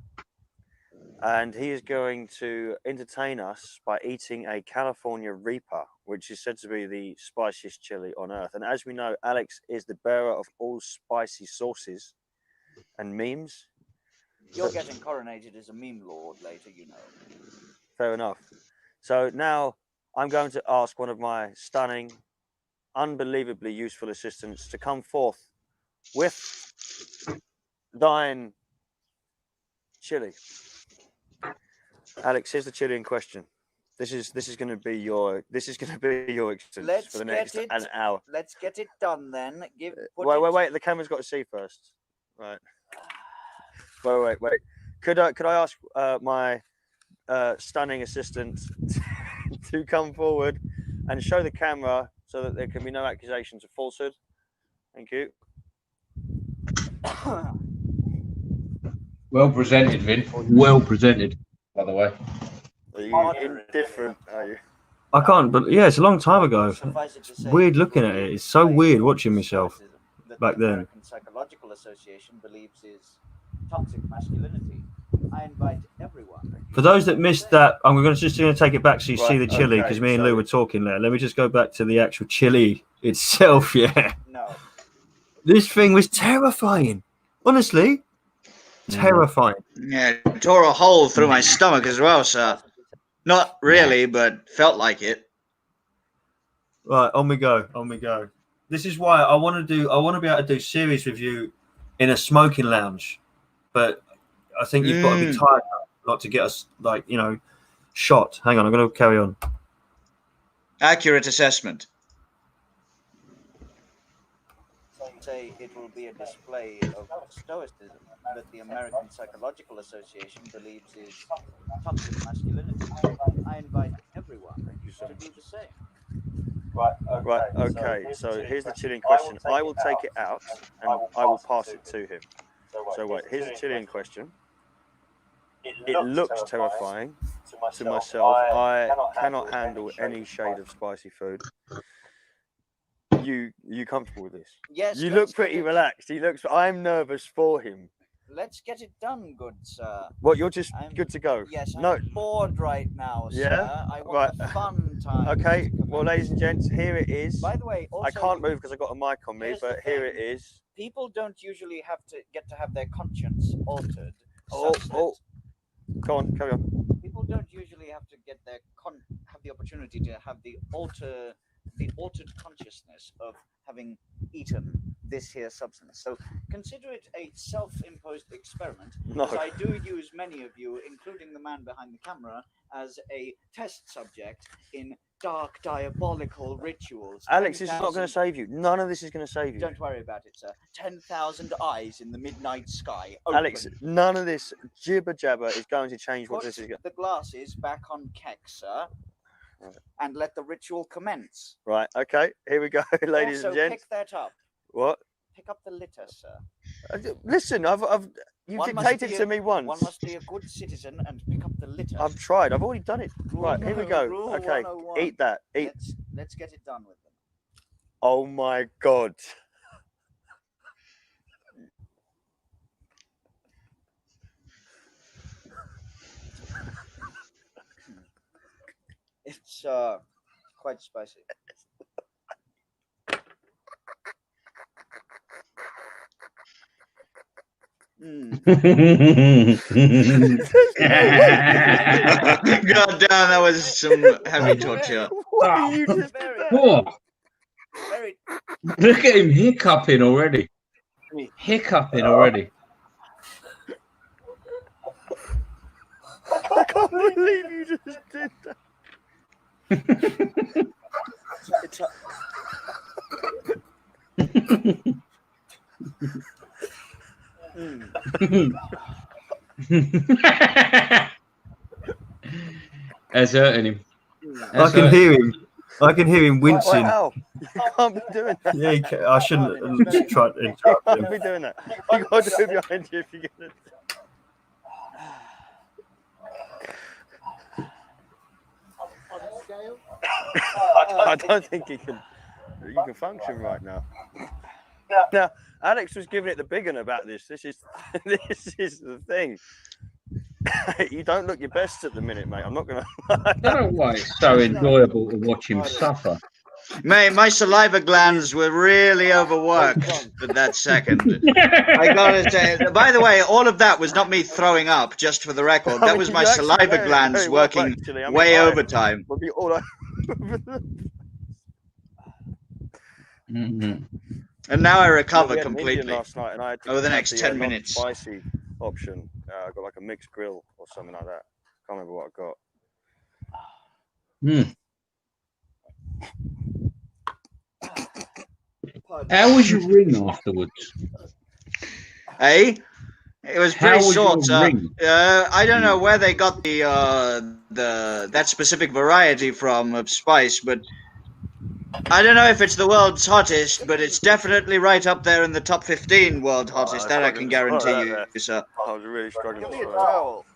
and he is going to entertain us by eating a California Reaper, which is said to be the spiciest chili on earth. And as we know, Alex is the bearer of all spicy sauces and memes. You're getting coronated as a meme lord later, you know. Fair enough. So now I'm going to ask one of my stunning, unbelievably useful assistants to come forth with thine chili. Alex, here's the chili in question. This is going to be your existence for the next an hour. Let's get it done then. Wait. The camera's got to see first. Right. Wait. Could I ask my stunning assistant to come forward and show the camera so that there can be no accusations of falsehood? Thank you. Well presented, Vin. Well presented, by the way. Are you indifferent? Are you? I can't, but yeah, it's a long time ago. It's weird looking at it. It's so weird watching myself back then. American Psychological Association believes is toxic masculinity. I invite everyone. For those that missed that, I'm just going to take it back so you see the chili because me and Lou were talking there. Let me just go back to the actual chili itself. Yeah. No. This thing was terrifying. Honestly, terrifying. Yeah, it tore a hole through my stomach as well, sir. Not really, but felt like it. Right, on we go. This is why I want to be able to do series review in a smoking lounge, but I think you've got to be tired not to get us shot. Hang on, I'm going to carry on. Accurate assessment. Say it will be a display of stoicism that the American Psychological Association believes is toxic masculinity. I invite everyone to do the same. Right, okay. So here's the chili in question. I will take it out and I will pass it to him. So wait, here's the chili in question. It looks terrifying to myself. I cannot handle any shade of spicy food. You comfortable with this? Yes. You look pretty relaxed. I'm nervous for him. Let's get it done, good sir. What, you're just good to go? Yes, I'm No. bored right now, sir. Yeah? I want a fun time. Okay, well, ladies and gents, here it is. By the way, also, I can't move because I've got a mic on me, but here it is. People don't usually get to have their conscience altered. Oh, go on, carry on. People don't usually have to get have the opportunity to have the altered consciousness of having eaten this here substance. So consider it a self-imposed experiment. No. Because I do use many of you, including the man behind the camera, as a test subject in dark, diabolical rituals. Alex, this is not going to save you. None of this is going to save you. Don't worry about it, sir. 10,000 eyes in the midnight sky. Alex, none of this jibber jabber is going to change what this is going to. The glasses back on keck, sir. Right. And let the ritual commence. Right, okay, here we go, ladies and gents. Pick that up. What? Pick up the litter, sir. Listen, you've dictated to me once. One must be a good citizen and pick up the litter. I've tried. I've already done it. Right, here we go. Rule Okay, 101. eat that. Eat. Let's get it done with them. Oh my God. It's quite spicy. God damn, that was some heavy torture. What are you just Whoa, very? look at him hiccuping already. Hiccuping already. I can't believe you just did that. It's That's hurting him. I can hear him. I can hear him wincing. Wow, you can't be doing that. Yeah, I shouldn't have tried to You interrupt can't him. be doing that. You got to do it behind you if you're gonna. I don't think you can function right now. Now, Alex was giving it the big one about this. This is the thing. You don't look your best at the minute, mate. I'm not gonna. I don't know why it's so enjoyable to watch him suffer. Mate, my saliva glands were really overworked at that second. I gotta say, by the way, all of that was not me throwing up, just for the record. That was my saliva glands working way overtime. We'll be all over. Mm-hmm. And now I recover We had an Indian completely. last night, and I had to Over the have next 10 minutes. Spicy option. I got like a mixed grill or something like that. Can't remember what I got. How was your ring afterwards? Hey, it was How pretty was your short. ring? I don't know where they got that specific variety from of spice, but I don't know if it's the world's hottest, but it's definitely right up there in the top 15 world hottest. That I can guarantee you, sir. I was really struggling. Give me a towel.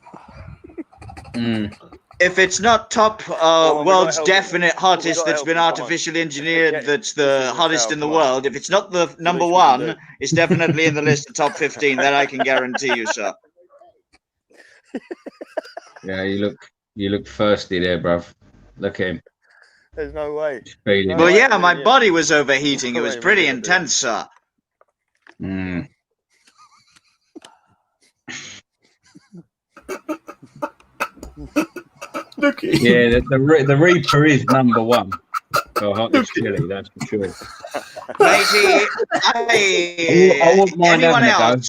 If it's not top on, we gotta world's help definite him. hottest We gotta that's help been him, come on. artificially engineered, Yeah, that's this the is hottest how- in the come on. world, if it's not the number least we can one, do. it's definitely in the list of top 15. That I can guarantee you, sir. Yeah, you look thirsty there, bruv. Look at him. There's no way. Feeling Well, it. yeah, my body was overheating. It was Wait, pretty wait, wait. intense, sir. Mm. Look at him. Yeah, the Reaper is number one for hottest chili, that's for sure. Matey, I wouldn't mind having a go.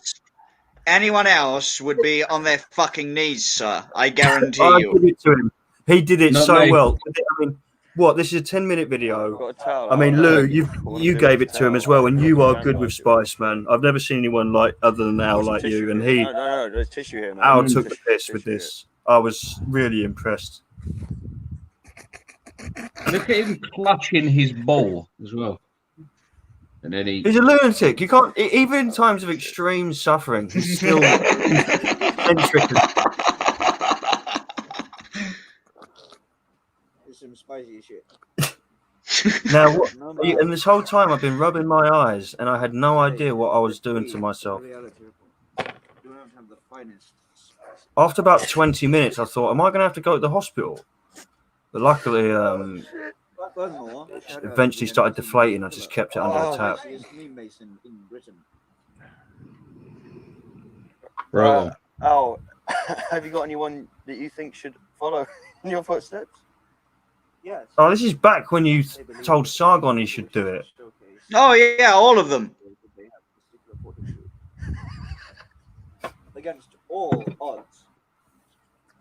anyone else would be on their fucking knees, sir. I guarantee I you. did it to him. He did it Not so me. well. I mean, what? This is a 10-minute video. Got a towel. I mean, I'll Lou, take you What you I'm doing gave is it to him towel. as well, and you I'll are good with hand spice, man. I've never seen anyone like other than Al There's like tissue you, and here. he No, there's tissue here, man. Al Mm. took the piss with Tissue this. I was really impressed. Look at him clutching his ball as well. And then he. He's a lunatic. You can't, even in times of extreme suffering, he's still eccentric. It's some spicy shit. Now, what? No, And this whole time I've been rubbing my eyes, and I had no idea what I was doing to myself. Reality report. Do not have the finest spice. After about 20 minutes, I thought, am I going to have to go to the hospital? But luckily, Furthermore, eventually started deflating. I just kept it under the tap. Is me mason in Britain. Right. Al, have you got anyone that you think should follow in your footsteps? Yes. Oh, this is back when you told Sargon he should do it. Oh, yeah, all of them. Against all odds,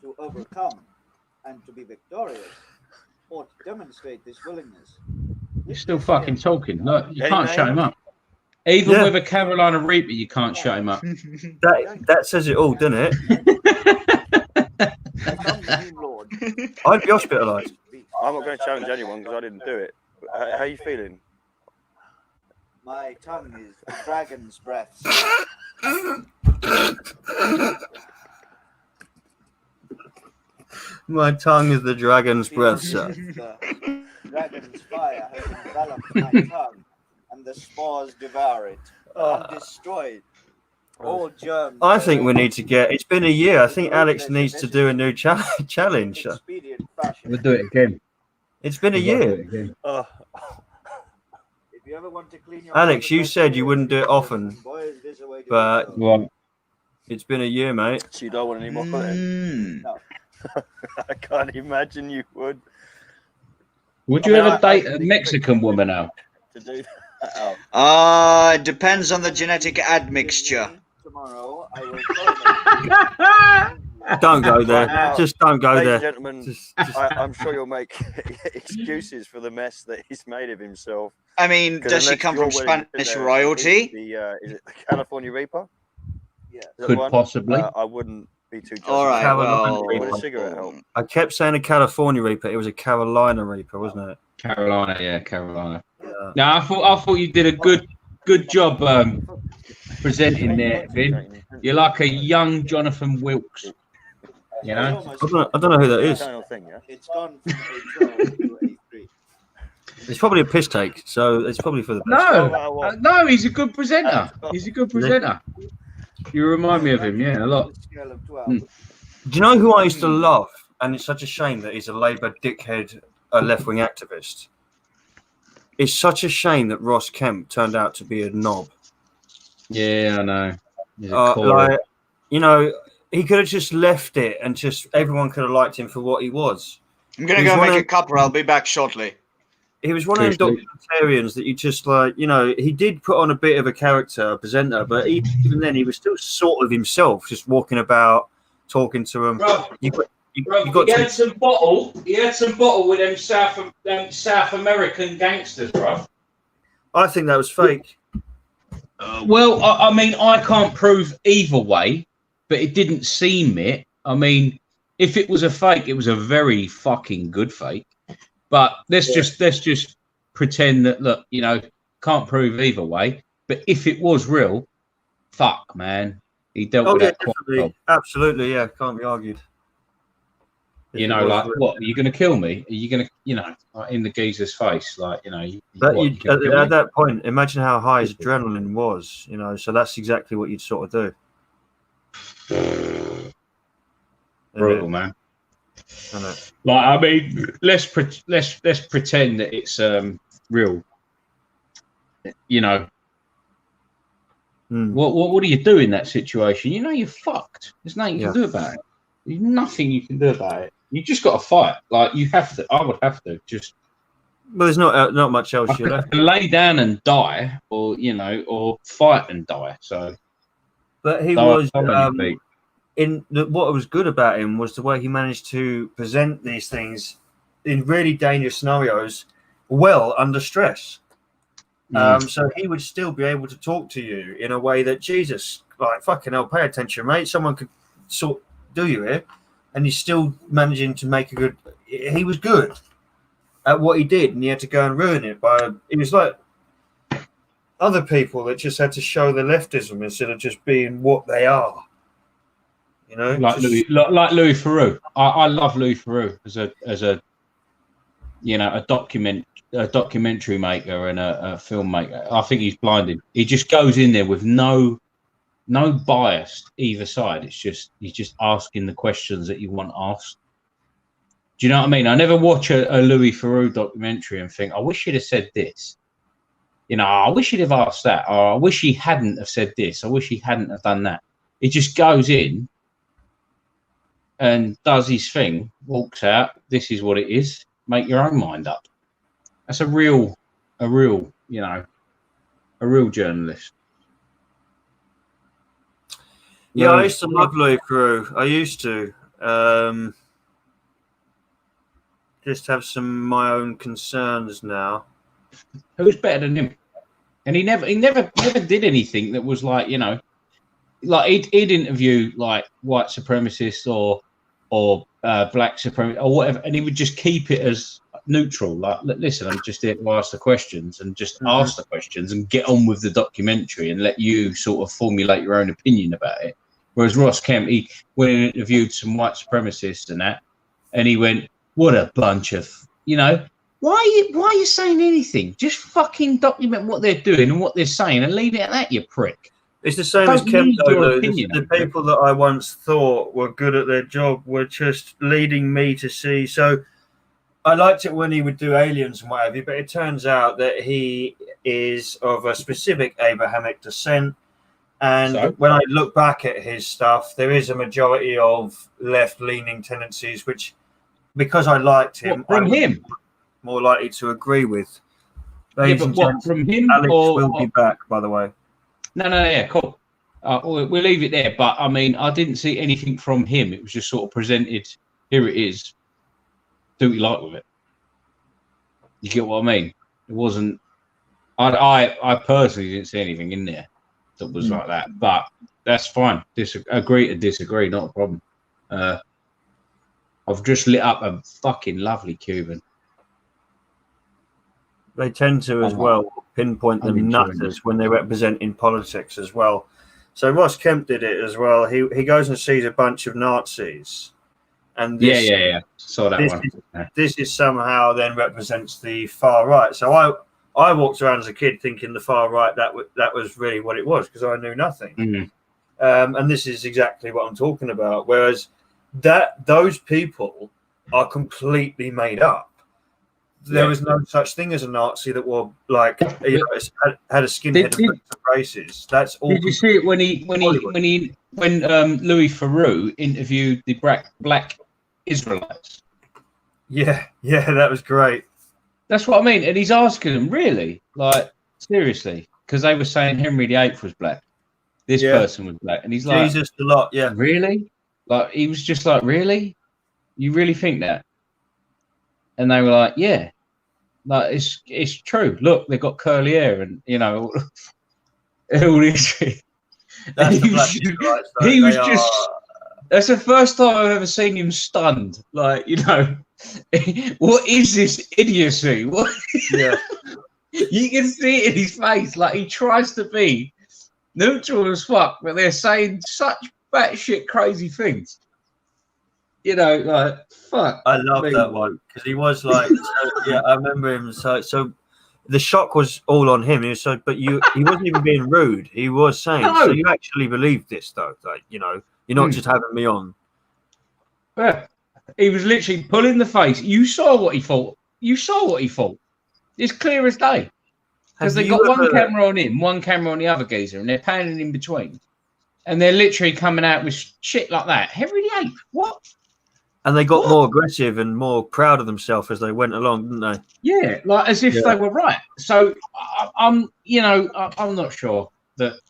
to overcome and to be victorious, or to demonstrate this willingness. He's still fucking talking. Look, you Any can't name? shut him up. Even Yeah. with a Carolina Reaper, you can't shut him up. That says it all, doesn't it? Lord. I'd be hospitalised. I'm not going to challenge anyone because I didn't do it. But how are you feeling? My tongue is a dragon's breath. My tongue is the dragon's breath, sir. The dragon's fire has enveloped my tongue, and the spores devour it and destroy it. All germs. I think we need to get. It's been a year. I think Alex needs to do a new challenge. expedient fashion. We'll do it again. It's been a year. Oh, If you ever want to clean your Alex, you carpet, said you wouldn't do it often, boy, is this a way to but- do so. Well, it's been a year, mate. so you don't want any more then? Mm. I can't imagine you would. would you I mean, ever date I a think- Mexican woman now? To do that. Oh. It depends on the genetic admixture. Tomorrow, I will phone him. Don't go there. Right now, Just don't go Ladies and there. gentlemen, Just, I'm sure you'll make excuses for the mess that he's made of himself. I mean, 'Cause does she unless come you're from willing to, Spanish eat royalty? is it the California Reaper? Yeah. Is that Could the one? possibly. I wouldn't be too judgmental. All right, Carolina well, Reaper. Would a cigarette help? I kept saying a California Reaper. It was a Carolina Reaper, wasn't it? Carolina, yeah, Carolina. Yeah. No, I thought you did a good job presenting there, Vin. You're like a young Jonathan Wilkes. You know? I don't know who that is. Internal thing, yeah? It's gone from a 12 to a 3. It's probably a piss take, so it's probably for the best. No, he's a good presenter. He's a good presenter. You remind me of him, yeah, a lot. Scale of 12. Do you know who I used to love? And it's such a shame that he's a Labour dickhead, a left-wing activist. It's such a shame that Ross Kemp turned out to be a knob. Yeah, I know. He's a core. Like, you know, he could have just left it and just everyone could have liked him for what he was. I'm going to He's go one make of- a cuppa. I'll be back shortly. He was one of those documentarians that you just like, you know, he did put on a bit of a character, a presenter, but even then he was still sort of himself, just walking about, talking to him. You got he to- had some bottle. He had some bottle with them South American gangsters, bro. I think that was fake. Well, I mean, I can't prove either way, but it didn't seem it. I mean, if it was a fake, it was a very fucking good fake. But let's just pretend that, look, you know, can't prove either way. But if it was real, fuck, man, he dealt with that quite definitely. well. Absolutely, yeah, can't be argued. If You it know, was like, real. what, are you going to kill me? Are you going to, you know, like in the geezer's face, like, you know, But what, you, you gonna kill at me? that point, imagine how high his adrenaline was, you know. So that's exactly what you'd sort of do. Brutal, man. I know. Like, I mean, let's pretend that it's real. You know, what do you do in that situation? You know, you're fucked. There's nothing you can do about it. There's nothing you can do about it. You just got to fight. Like, you have to. I would have to just. Well, there's not much else I you left. could lay down and die, or you know, or fight and die. So, But he so was I'm only beat. what was good about him was the way he managed to present these things in really dangerous scenarios well under stress. So he would still be able to talk to you in a way that, Jesus, like, fucking hell, pay attention, mate. Someone could do you here, and he's still managing to make a good. He was good at what he did, and he had to go and ruin it by. It was like other people that just had to show their leftism instead of just being what they are. You know, Like just- Louis Theroux. I love Louis Theroux as a you know, a documentary maker and a filmmaker. I think he's blinded. He just goes in there with no bias either side. It's just he's just asking the questions that you want asked. Do you know what I mean? I never watch a Louis Theroux documentary and think, I wish he'd have said this. You know, I wish he'd have asked that, or I wish he hadn't have said this. I wish he hadn't have done that. He just goes in and does his thing, walks out. This is what it is. Make your own mind up. That's a real, you know, a real journalist. Yeah, I used to love Louis Theroux. I used to. Just have some of my own concerns now. Who's better than him? And he never did anything that was like, you know, like he'd interview like white supremacists or black supremacists or whatever, and he would just keep it as neutral. Like, listen, I'm just here to ask the questions and just ask the questions and get on with the documentary and let you sort of formulate your own opinion about it. Whereas Ross Kemp, he went and interviewed some white supremacists and that, and he went, "What a bunch of, you know, why are you saying anything? Just fucking document what they're doing and what they're saying and leave it at that, you prick." It's the same Don't as Kemp, need though, your Lou. opinion The on it. people that I once thought were good at their job were just leading me to see. So I liked it when he would do aliens and whatever, but it turns out that he is of a specific Abrahamic descent. And So? when I look back at his stuff, there is a majority of left-leaning tendencies, which, because I liked him, What, from I was him? more likely to agree with. Yeah, Ladies but and what, gents, from him Alex or will be back, by the way. No, yeah, cool. We'll leave it there. But I mean, I didn't see anything from him. It was just sort of presented. Here it is. Do what you like with it. You get what I mean? It wasn't. I personally didn't see anything in there that was like that. But that's fine. Agree to disagree. Not a problem. I've just lit up a fucking lovely Cuban. They tend to, as well, pinpoint the nutters when they represent in politics as well. So Ross Kemp did it as well. He goes and sees a bunch of Nazis, and this, yeah. Saw that one. This is somehow then represents the far right. So I walked around as a kid thinking the far right that was really what it was because I knew nothing. Mm-hmm. And this is exactly what I'm talking about. Whereas those people are completely made up. There was no such thing as a Nazi that were like had a skinhead of races. That's all. Did you see it when Louis Theroux interviewed the black Israelites? Yeah, that was great. That's what I mean, and he's asking them, really, like seriously, because they were saying Henry VIII was black, this person was black, and he's like, Jesus a lot, yeah, really, like he was just like, really, you really think that? And they were like, yeah. Like it's true. Look, they've got curly hair, and you know, all this. That's he was just. That's the first time I've ever seen him stunned. Like, you know, what is this idiocy? What? Yeah. You can see it in his face. Like he tries to be neutral as fuck, but they're saying such batshit crazy things. You know, like fuck. I love that one because he was like, I remember him. So the shock was all on him. He was he wasn't even being rude. He was saying, so you actually believe this, though? Like, you know, you're not just having me on. Yeah, he was literally pulling the face. You saw what he thought. It's clear as day because they got one camera on him, one camera on the other geezer, and they're panning in between, and they're literally coming out with shit like that. Henry VIII, what? And they got more aggressive and more proud of themselves as they went along, didn't they? Yeah, like as if they were right. So I'm not sure that.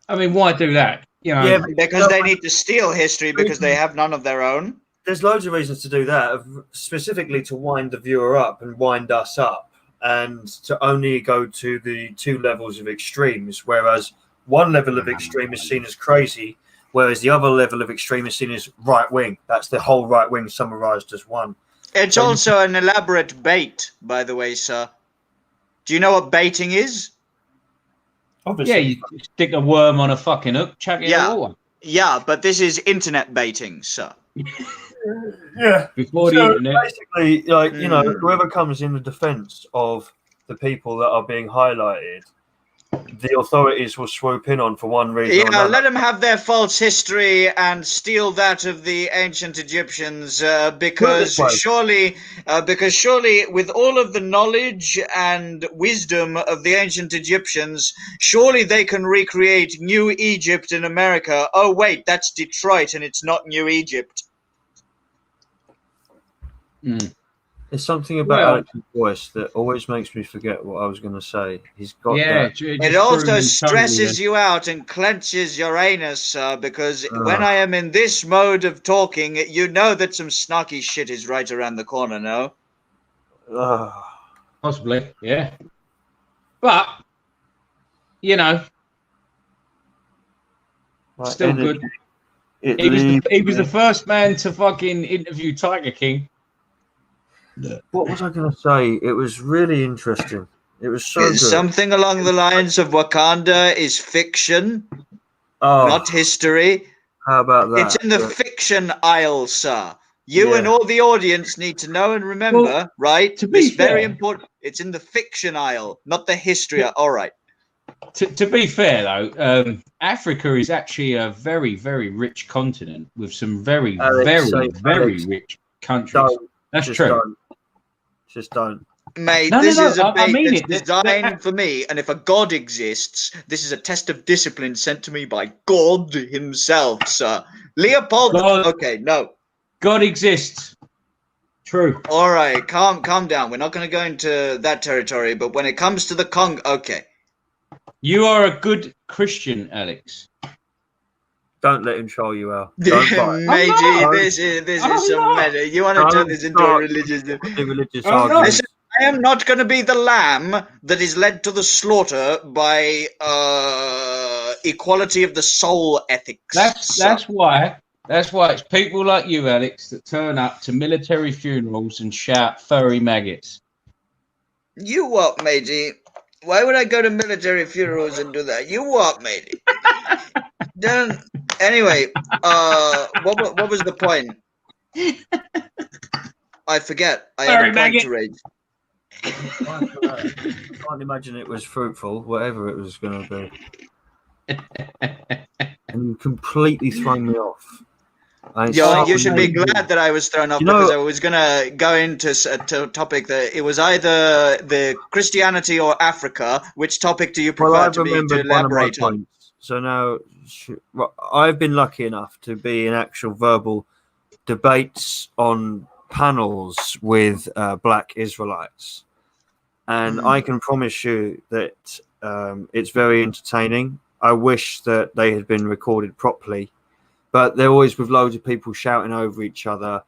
I mean, why do that? You know, yeah, because they need to steal history because they have none of their own. There's loads of reasons to do that, specifically to wind the viewer up and wind us up, and to only go to the two levels of extremes. Whereas one level of extreme is seen as crazy. Whereas the other level of extreme is seen as right wing. That's the whole right wing summarized as one. It's also an elaborate bait, by the way, sir. Do you know what baiting is? Obviously. Yeah, you stick a worm on a fucking hook, chuck it in the water. Yeah, but this is internet baiting, sir. Yeah. Before the internet. Basically, like, you know, whoever comes in the defense of the people that are being highlighted, the authorities will swoop in on for one reason. Yeah, let them have their false history and steal that of the ancient Egyptians, because surely, with all of the knowledge and wisdom of the ancient Egyptians, surely they can recreate New Egypt in America. Oh wait, that's Detroit, and it's not New Egypt. There's something about Alex's voice that always makes me forget what I was going to say. He's got that. It also stresses you out and clenches your anus, because when I am in this mode of talking, you know that some snarky shit is right around the corner, no? Possibly, yeah. But, you know, still good. He was the first man to fucking interview Tiger King. What was I going to say? It was really interesting. It was so good. Something along the lines of Wakanda is fiction, not history. How about that? It's in the fiction aisle, sir. You and all the audience need to know and remember, right? To be fair, very important. It's in the fiction aisle, not the history aisle. All right. To be fair, though, Africa is actually a very, very rich continent with some very, very rich countries. That's Just true. don't. Just don't. Mate, No, this is a I bait mean that's it. designed for me, and if a god exists, this is a test of discipline sent to me by God himself, sir. Leopold. God, Okay, no. God exists. True. All right, calm down. We're not going to go into that territory, but when it comes to the Kong, okay. You are a good Christian, Alex. Don't let him troll you out. Don't fight. Matey, not. this is I'm some not. meta. You want to turn this into a religious? The religious I'm not. arguments. Listen, I am not going to be the lamb that is led to the slaughter by equality of the soul ethics. That's why it's people like you, Alex, that turn up to military funerals and shout "furry maggots." You what, matey? Why would I go to military funerals and do that? You what, matey? Then anyway, what was the point? I forget. I had a point to raise. I can't imagine it was fruitful, whatever it was going to be. And you completely thrown me off. You should be glad that I was thrown off because I was going to go into a topic that it was either the Christianity or Africa. Which topic do you prefer to elaborate on? So now I've been lucky enough to be in actual verbal debates on panels with black Israelites. And I can promise you that it's very entertaining. I wish that they had been recorded properly, but they're always with loads of people shouting over each other.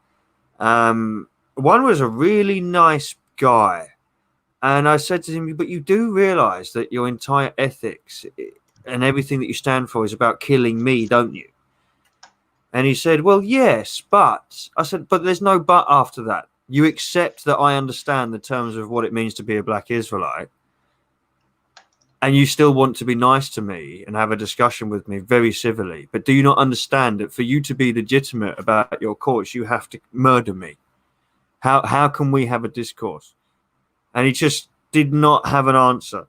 One was a really nice guy. And I said to him, but you do realize that your entire ethics and everything that you stand for is about killing me, don't you? And he said, well, yes, but I said, but there's no but after that. You accept that I understand the terms of what it means to be a black Israelite. And you still want to be nice to me and have a discussion with me very civilly. But do you not understand that for you to be legitimate about your cause, you have to murder me? How can we have a discourse? And he just did not have an answer.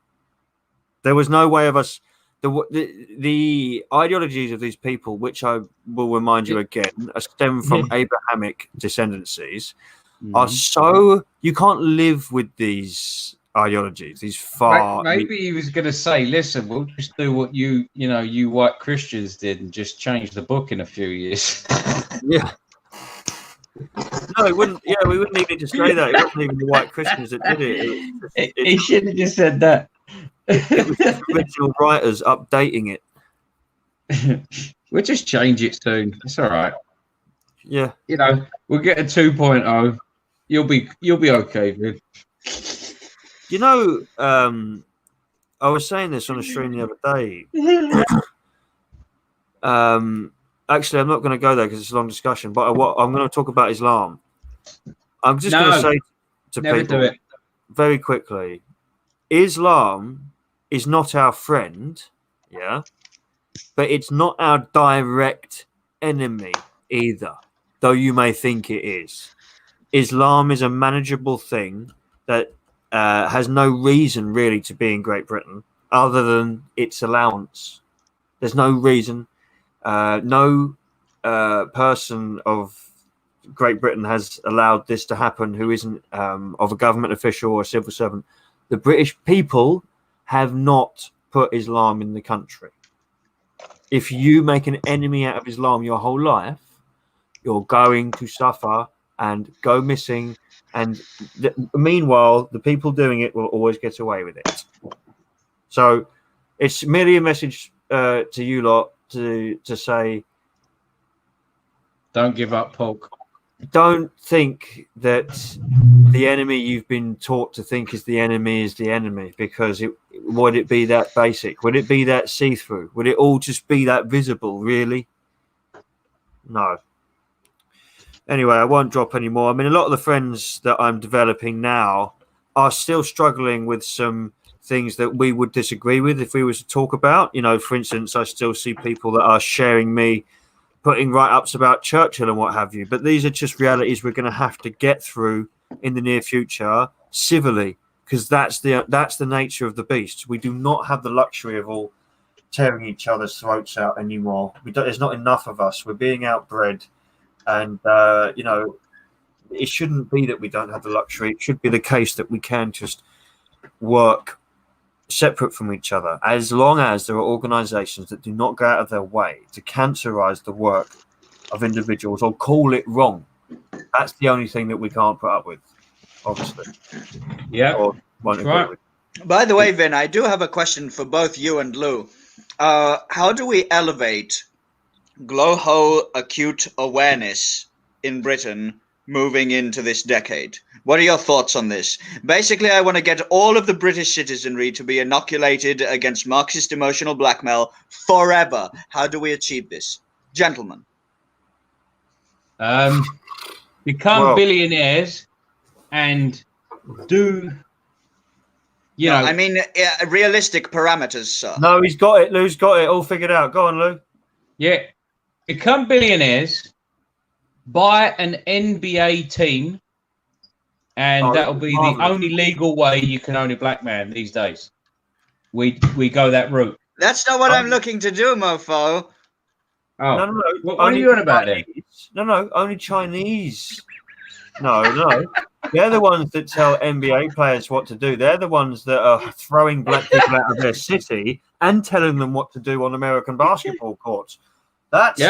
There was no way of us. The ideologies of these people, which I will remind you again, stem from Abrahamic descendancies, are so you can't live with these ideologies. These far. Maybe he was going to say, "Listen, we'll just do what you white Christians did, and just change the book in a few years." Yeah. No, it wouldn't. Yeah, we wouldn't even need to say that. It wasn't even the white Christians that did it. He should have just said that. It was the original writers updating it. We'll just change it soon. It's all right. Yeah. We'll get a 2.0. You'll be okay, dude. I was saying this on a stream the other day. Actually, I'm not going to go there because it's a long discussion. But I'm going to talk about Islam. I'm just going to say to people very quickly, Islam is not our friend, yeah, but it's not our direct enemy either, though you may think it is. Islam is a manageable thing that has no reason really to be in Great Britain other than its allowance. There's no reason. No person of Great Britain has allowed this to happen who isn't of a government official or a civil servant. The British people have not put Islam in the country. If you make an enemy out of Islam your whole life, you're going to suffer and go missing. And meanwhile, the people doing it will always get away with it. So it's merely a message to you lot to say, don't give up, Polk. Don't think that the enemy you've been taught to think is the enemy, because would it be that basic? Would it be that see-through? Would it all just be that visible, really? No. Anyway, I won't drop any more. I mean, a lot of the friends that I'm developing now are still struggling with some things that we would disagree with if we were to talk about. For instance, I still see people that are sharing me putting write-ups about Churchill and what have you. But these are just realities we're going to have to get through in the near future civilly, because that's the nature of the beast. We do not have the luxury of all tearing each other's throats out anymore. There's not enough of us. We're being outbred, and it shouldn't be that we don't have the luxury. It should be the case that we can just work separate from each other, as long as there are organizations that do not go out of their way to cancerize the work of individuals or call it wrong. That's the only thing that we can't put up with, obviously. Yeah, Or won't that's agree right. with. By the way, Vin, I do have a question for both you and Lou. How do we elevate glow-ho acute awareness in Britain moving into this decade? What are your thoughts on this? Basically, I want to get all of the British citizenry to be inoculated against Marxist emotional blackmail forever. How do we achieve this? Gentlemen. Become Well- billionaires and do, you know. I mean, realistic parameters, sir. No, he's got it. Lou's got it all figured out. Go on, Lou. Yeah, become billionaires, buy an NBA team, and that'll be the only legal way you can own a black man these days. We go that route. That's not what I'm looking to do, mofo. Oh, No. what are you on about then? No, only Chinese. No. They're the ones that tell NBA players what to do. They're the ones that are throwing black people out of their city and telling them what to do on American basketball courts. That's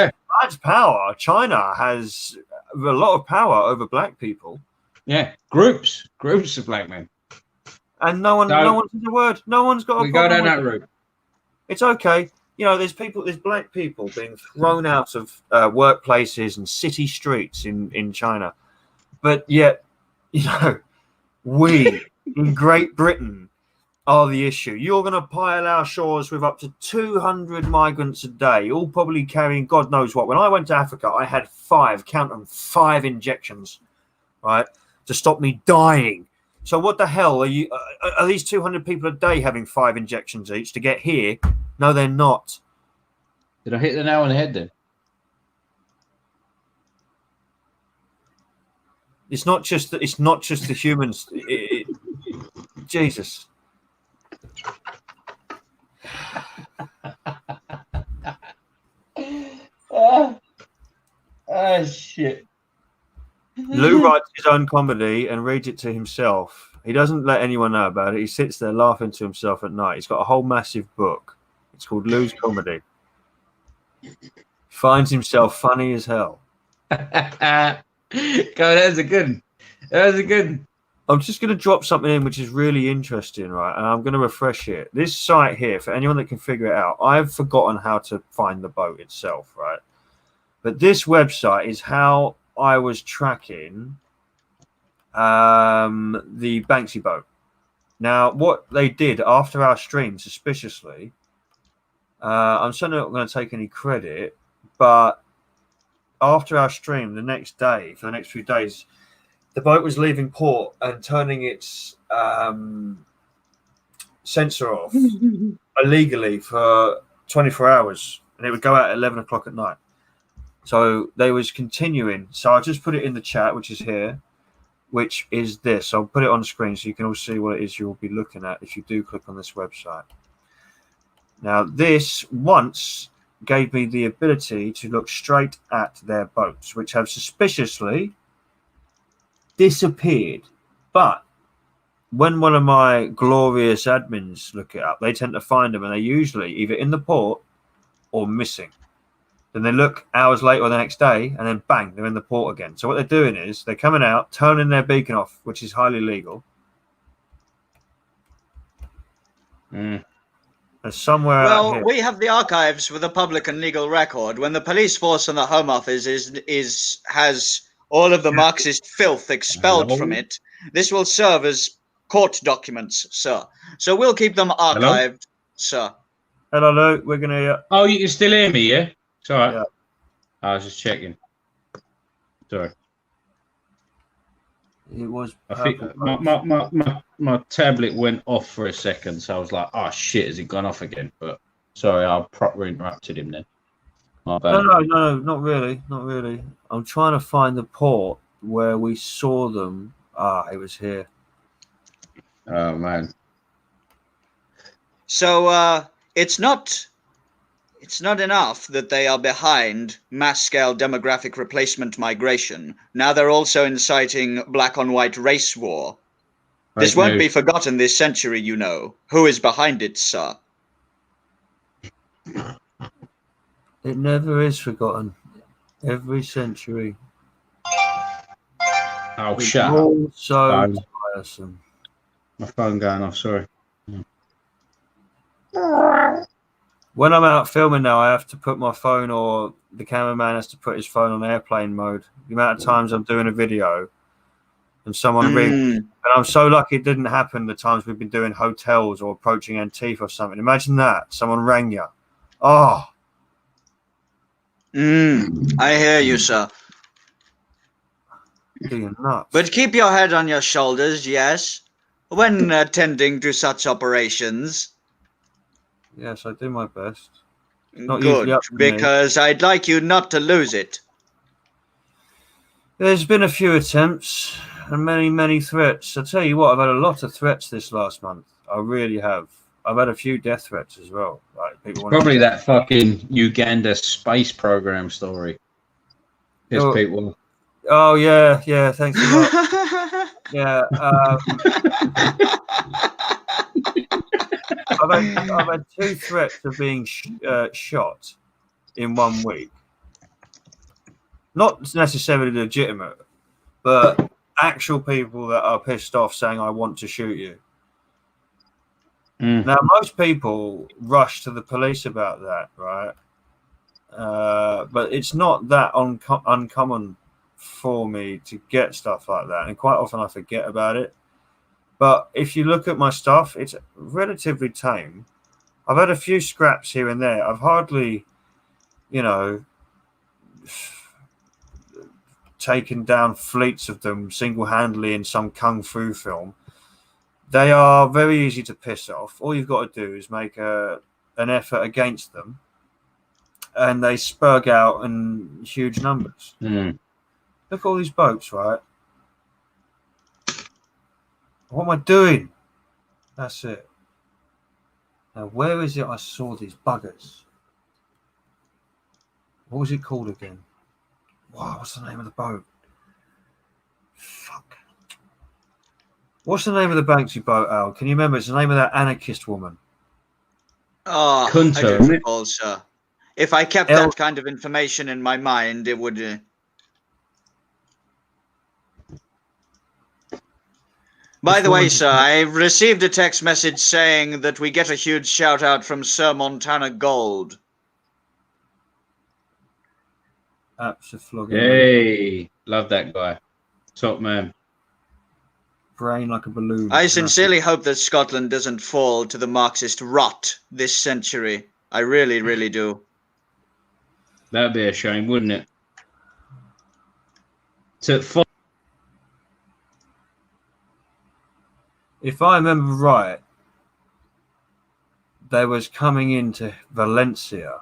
power. China has a lot of power over black people. Yeah, groups of black men. And no one says a word. No one's got a We go problem down with that it. route. It's okay. You know, there's black people being thrown out of workplaces and city streets in China. But yet, you know, we in Great Britain are the issue. You're going to pile our shores with up to 200 migrants a day, all probably carrying God knows what. When I went to Africa, I had 5 injections, right, to stop me dying. So what the hell are these 200 people a day having 5 injections each to get here? No, they're not. Did I hit the nail on the head then? It's not just the humans. Jesus. Oh shit. Lou writes his own comedy and reads it to himself. He doesn't let anyone know about it. He sits there laughing to himself at night. He's got a whole massive book. It's called Lou's Comedy. Finds himself funny as hell. That was a good one. I'm just going to drop something in which is really interesting, right? And I'm going to refresh it. This site here, for anyone that can figure it out, I've forgotten how to find the boat itself, right? But this website is how I was tracking the Banksy boat. Now, what they did after our stream, suspiciously, I'm certainly not going to take any credit, but after our stream, the next day, for the next few days, the boat was leaving port and turning its sensor off illegally for 24 hours, and it would go out at 11 o'clock at night. So they was continuing. So I just put it in the chat, which is here, which is this. I'll put it on screen so you can all see what it is you'll be looking at if you do click on this website. Now, this once gave me the ability to look straight at their boats, which have suspiciously disappeared. But when one of my glorious admins look it up, they tend to find them, and they're usually either in the port or missing. Then they look hours later or the next day, and then bang, they're in the port again. So what they're doing is they're coming out, turning their beacon off, which is highly legal. And somewhere out here, we have the archives for the public and legal record. When the police force and the Home Office has all of the Marxist filth expelled from it, this will serve as court documents, sir. So we'll keep them archived, sir. Hello, Lou. We're going to... Oh, you can still hear me, yeah? It's all right. Yeah. I was just checking. Sorry. It was... I think my tablet went off for a second, so I was like, oh, shit, has it gone off again? But, sorry, I proper interrupted him then. My bad. No, not really. Not really. I'm trying to find the port where we saw them. It was here. Oh, man. So it's not It's not enough that they are behind mass-scale demographic replacement migration. Now they're also inciting black-on-white race war. This Fake won't be news. forgotten this century, you know. Who is behind it, sir? It never is forgotten. Every century. Oh, It's shut up. all so Phone. tiresome. My phone going off. Sorry. When I'm out filming now, I have to put my phone, or the cameraman has to put his phone on airplane mode. The amount of times I'm doing a video and someone rings, and I'm so lucky it didn't happen the times we've been doing hotels or approaching Antifa or something. Imagine that. Someone rang you. Oh, I hear you, sir. you're nuts. But keep your head on your shoulders, yes, when attending to such operations. Yes, I do my best. Not usually Good, up to me. because I'd like you not to lose it. There's been a few attempts and many, many threats. I tell you what, I've had a lot of threats this last month. I really have. I've had a few death threats as well. Like people want Probably that fucking Uganda space program story. Yes, Oh. people. Oh yeah, yeah. Thanks a lot. Yeah. I've had 2 threats of being shot in 1 week. Not necessarily legitimate, but actual people that are pissed off saying, "I want to shoot you." Now, most people rush to the police about that, right? But it's not that uncommon for me to get stuff like that, and quite often I forget about it. But if you look at my stuff, it's relatively tame. I've had a few scraps here and there. I've hardly, you know, taken down fleets of them single-handedly in some kung fu film. They are very easy to piss off. All you've got to do is make an effort against them, and they spurg out in huge numbers. Look at all these boats, right? What am I doing? That's it. Now, where is it I saw these buggers? What was it called again? Wow, what's the name of the boat? Fuck. What's the name of the Banksy boat, Al? Can you remember? It's the name of that anarchist woman. Oh, Kunta, I don't isn't it? recall, sir. If I kept that kind of information in my mind, it would... By the way, sir, I received a text message saying that we get a huge shout-out from Sir Montana Gold. Absolutely. Hey, love that guy. Top man. Brain like a balloon. I sincerely hope that Scotland doesn't fall to the Marxist rot this century. I really, really do. That'd be a shame, wouldn't it? If I remember right, they was coming into Valencia.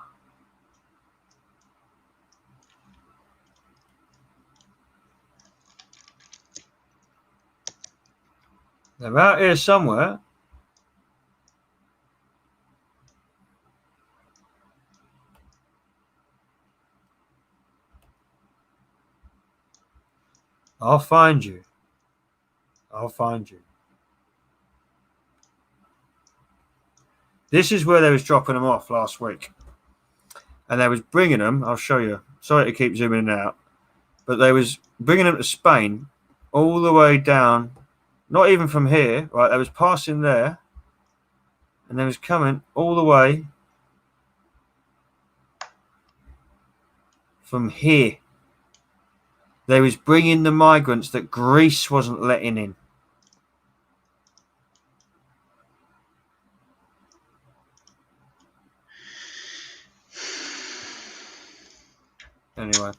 They're out here somewhere. I'll find you. I'll find you. This is where they was dropping them off last week. And they was bringing them, I'll show you. Sorry to keep zooming in and out. But they was bringing them to Spain all the way down, not even from here, right? They was passing there. And they was coming all the way from here. They was bringing the migrants that Greece wasn't letting in. Anyway.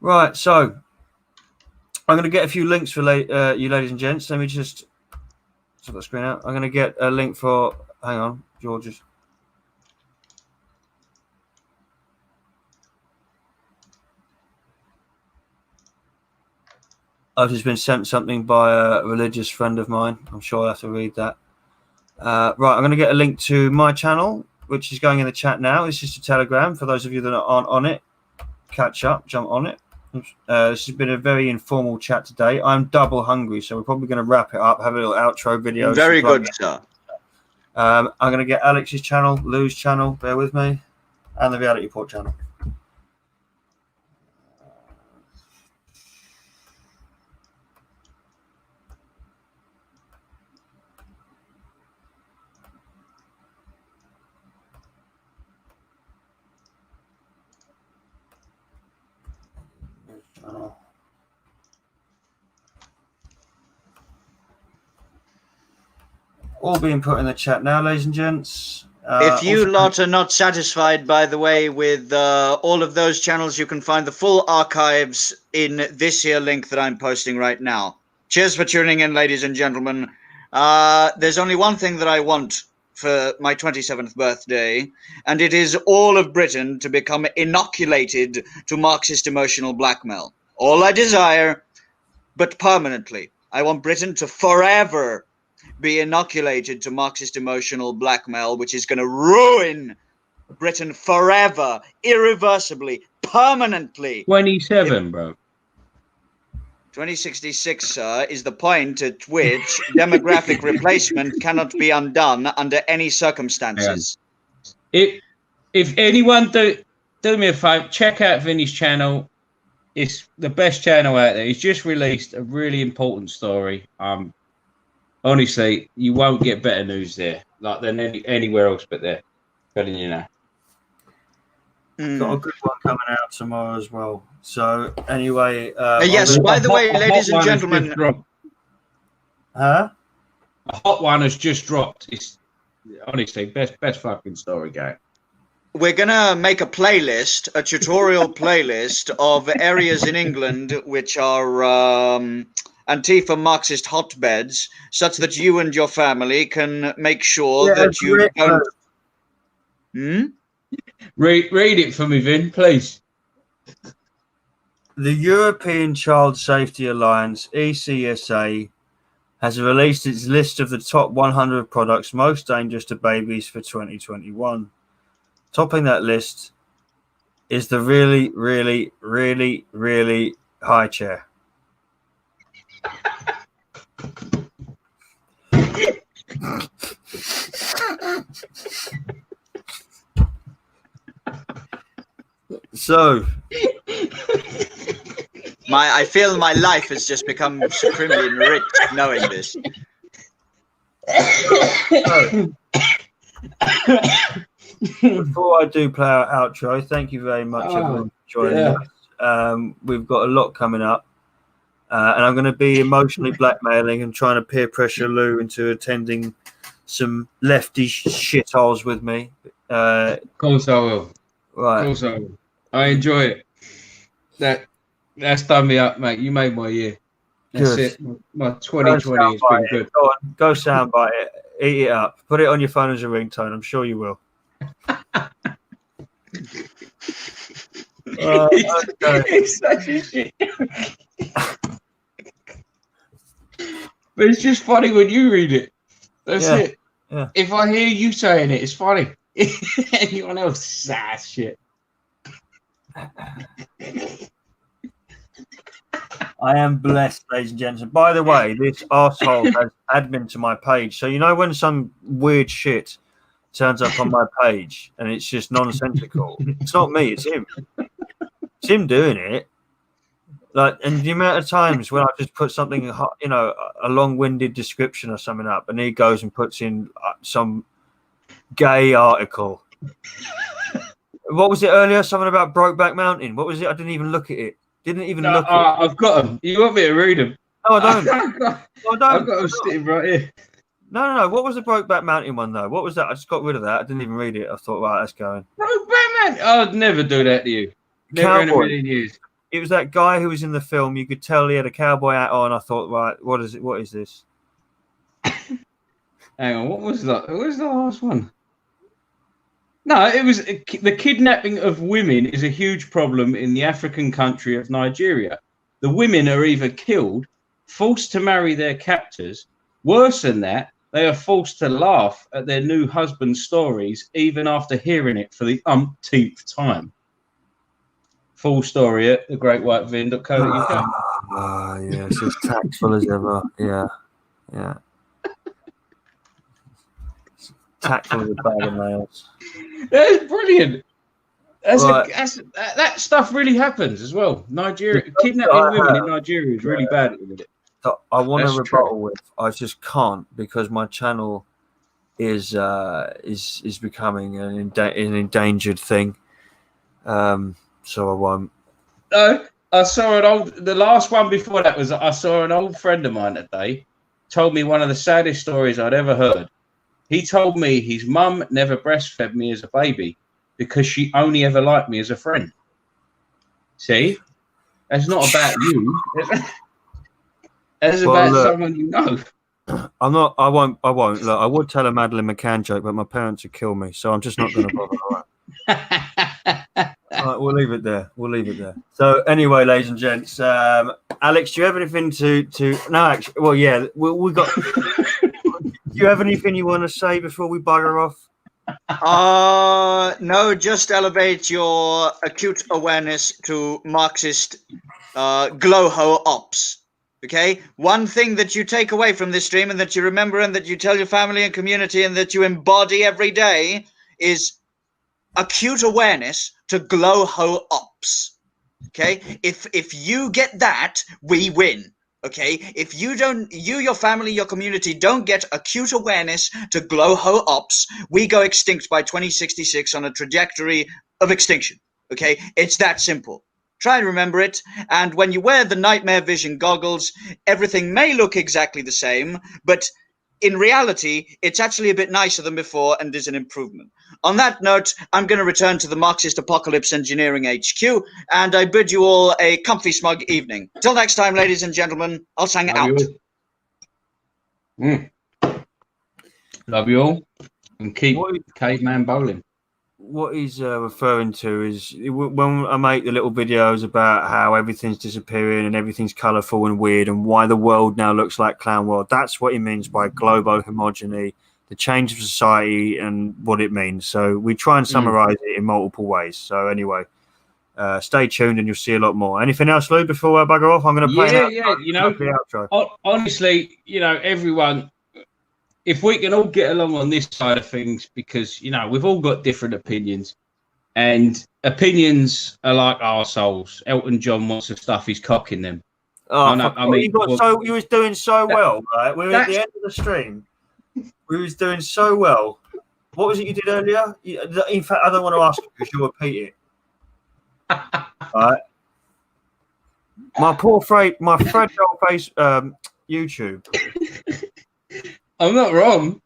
Right, so I'm going to get a few links for you ladies and gents. Let me just sort the screen out. I'm going to get a link for, hang on, George's. I've just been sent something by a religious friend of mine. I'm sure I have to read that. Right, I'm going to get a link to my channel, which is going in the chat now. It's just a Telegram. For those of you that aren't on it, catch up, jump on it. This has been a very informal chat today. I'm double hungry, so we're probably going to wrap it up, have a little outro video. Very good, sir. I'm going to get Alex's channel, Lou's channel, bear with me, and the Reality Report channel. All being put in the chat now, ladies and gents. If you lot are not satisfied, by the way, with all of those channels, you can find the full archives in this here link that I'm posting right now. Cheers for tuning in, ladies and gentlemen. There's only one thing that I want for my 27th birthday, and it is all of Britain to become inoculated to Marxist emotional blackmail. All I desire, but permanently. I want Britain to forever be inoculated to Marxist emotional blackmail, which is going to ruin Britain forever, irreversibly, permanently. 27, bro. 2066, sir, is the point at which demographic replacement cannot be undone under any circumstances. If anyone do me a favor, check out Vinny's channel. It's the best channel out there. He's just released a really important story. Honestly, you won't get better news there, like than anywhere else but there. Telling you now. Got a good one coming out tomorrow as well. So anyway, yes. By the way, ladies and gentlemen, a hot one has just dropped. It's honestly best fucking story, guy. We're gonna make a playlist, a tutorial playlist of areas in England which are Antifa Marxist hotbeds, such that you and your family can make sure that you don't. Read it for me, Vin, please. The European Child Safety Alliance, ECSA, has released its list of the top 100 products most dangerous to babies for 2021. Topping that list is the really, really, really, really high chair. So, I feel my life has just become supremely enriched knowing this. Before I do play our outro, thank you very much everyone for joining us. We've got a lot coming up, and I'm going to be emotionally blackmailing and trying to peer pressure Lou into attending some lefty shitholes with me. Of course I will. Right. Of course I will. I enjoy it. That's done me up, mate. You made my year. That's Good. it. My 2020 has been good. Go soundbite it. Eat it up. Put it on your phone as a ringtone. I'm sure you will. It's such a shit. But it's just funny when you read it. That's it. Yeah. If I hear you saying it, it's funny. Anyone else, shit. I am blessed, ladies and gentlemen. By the way, this arsehole has admin to my page. So you know when some weird shit turns up on my page and it's just nonsensical. It's not me, it's him. It's him doing it. Like, and the amount of times when I just put something, you know, a long-winded description or something up, and he goes and puts in some gay article. What was it earlier? Something about Brokeback Mountain. What was it? I didn't even look at it. Didn't even look at it. I've got them. You want me to read them? No, I don't. No, I don't. I've got them sitting right here. No. What was the Brokeback Mountain one, though? What was that? I just got rid of that. I didn't even read it. I thought, right, that's going. Brokeback Mountain? I'd never do that to you. Never in a million years. It was that guy who was in the film. You could tell he had a cowboy hat on. I thought, right, what is it? What is this? Hang on, what was that? What was the last one? No, it was the kidnapping of women is a huge problem in the African country of Nigeria. The women are either killed, forced to marry their captors. Worse than that, they are forced to laugh at their new husband's stories even after hearing it for the umpteenth time. Full story at thegreatwhitevin.co.uk. Yes, as tactful as ever. Yeah. Tactful as a bag of nails. That's brilliant. Right. That stuff really happens as well. Nigeria, kidnapping women in Nigeria is really bad at the minute. That I want to That's rebuttal true. with. I just can't because my channel is becoming an endangered thing. So I won't. No, I saw the last one before that was I saw an old friend of mine today told me one of the saddest stories I'd ever heard. He told me his mum never breastfed me as a baby because she only ever liked me as a friend. See? That's not about you. That's about someone you know. I'm not. I won't. Look, I would tell a Madeline McCann joke, but my parents would kill me, so I'm just not going to bother. All right, we'll leave it there. So anyway, ladies and gents, Alex, do you have anything to? No, actually, well, yeah, we got. Do you have anything you want to say before we bugger off? No, just elevate your acute awareness to Marxist glow-ho ops. Okay? One thing that you take away from this stream and that you remember and that you tell your family and community and that you embody every day is acute awareness to glow-ho ops. Okay? If you get that, we win. Okay, if you don't, your family, your community don't get acute awareness to glow-ho ops, we go extinct by 2066 on a trajectory of extinction. Okay, it's that simple. Try and remember it, and when you wear the nightmare vision goggles, everything may look exactly the same, but in reality, it's actually a bit nicer than before and is an improvement. On that note, I'm going to return to the Marxist Apocalypse Engineering HQ, and I bid you all a comfy, smug evening. Till next time, ladies and gentlemen, I'll sang out. Love you all, and keep caveman bowling. What he's referring to is when I make the little videos about how everything's disappearing and everything's colourful and weird and why the world now looks like Clown World. That's what he means by global homogeny, the change of society and what it means. So we try and summarise it in multiple ways. So anyway, stay tuned and you'll see a lot more. Anything else, Lou, before I bugger off? I'm going to play the outro. Honestly, everyone, if we can all get along on this side of things, because we've all got different opinions, and opinions are like arseholes. Elton John wants to stuff his cock in them. He was doing so well, right? We were at the end of the stream. We was doing so well. What was it you did earlier? In fact, I don't want to ask you because you'll repeat it. All right. My fragile face YouTube. I'm not wrong.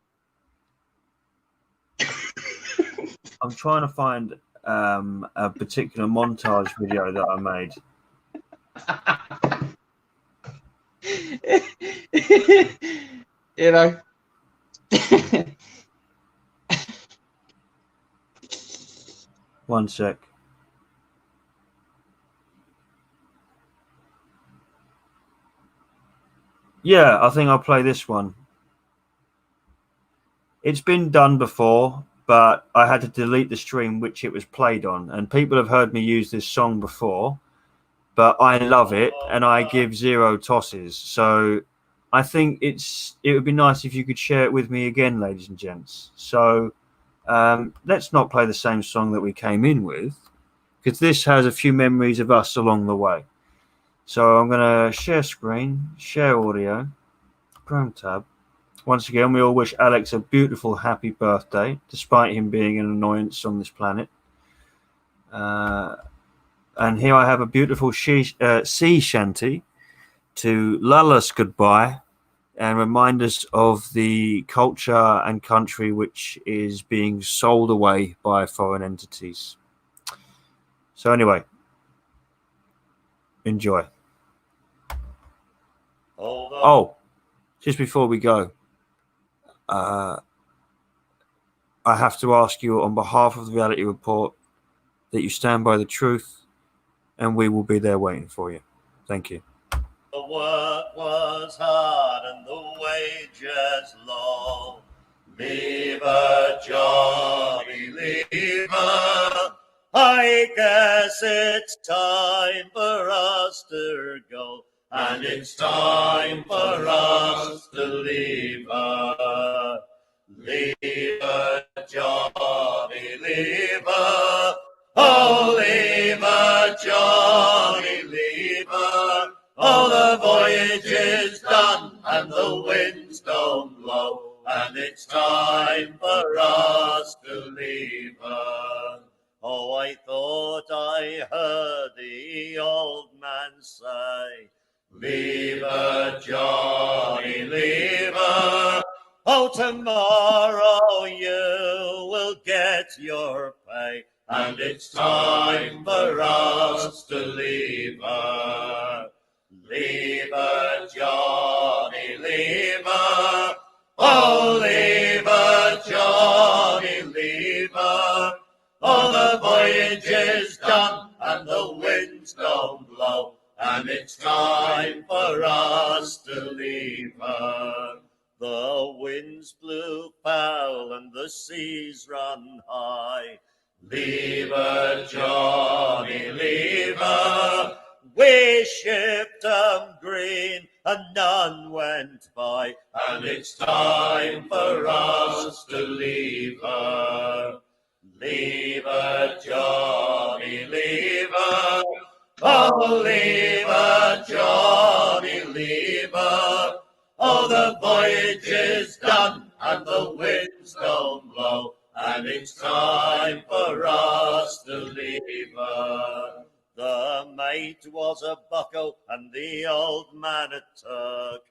I'm trying to find a particular montage video that I made. One sec. Yeah, I think I'll play this one. It's been done before, but I had to delete the stream which it was played on. And people have heard me use this song before, but I love it and I give 0 tosses. So I think it would be nice if you could share it with me again, ladies and gents. So let's not play the same song that we came in with, because this has a few memories of us along the way. So I'm going to share screen, share audio, Chrome tab. Once again, we all wish Alex a beautiful, happy birthday, despite him being an annoyance on this planet. And here I have a beautiful sea shanty to lull us goodbye and remind us of the culture and country which is being sold away by foreign entities. So anyway, enjoy. Oh, just before we go, I have to ask you on behalf of the Reality Report that you stand by the truth, and we will be there waiting for you. Thank you. The work was hard and the wages low. Leave her, Johnny, leave her. I guess it's time for us to go, and it's time for us to leave her. Leave her, Johnny, leave her. Oh, leave her, Johnny, leave her. Oh, the voyage is done and the winds don't blow, and it's time for us to leave her. Oh, I thought I heard the old man say, leave her, Johnny, leave her. Oh, tomorrow you will get your pay, and it's time for us to leave her. Leave her, Johnny, leave her. Oh, leave her, Johnny, leave her. Oh, the voyage is done and the winds don't blow, and it's time for us to leave her. The winds blew foul and the seas run high. Leave her, Johnny, leave her. We shipped 'em green and none went by, and it's time for us to leave her. Leave her, Johnny, leave her. Oh, leave her, Johnny, leave her. Oh, the voyage is done and the winds don't blow, and it's time for us to leave her. The mate was a bucko and the old man a Turk.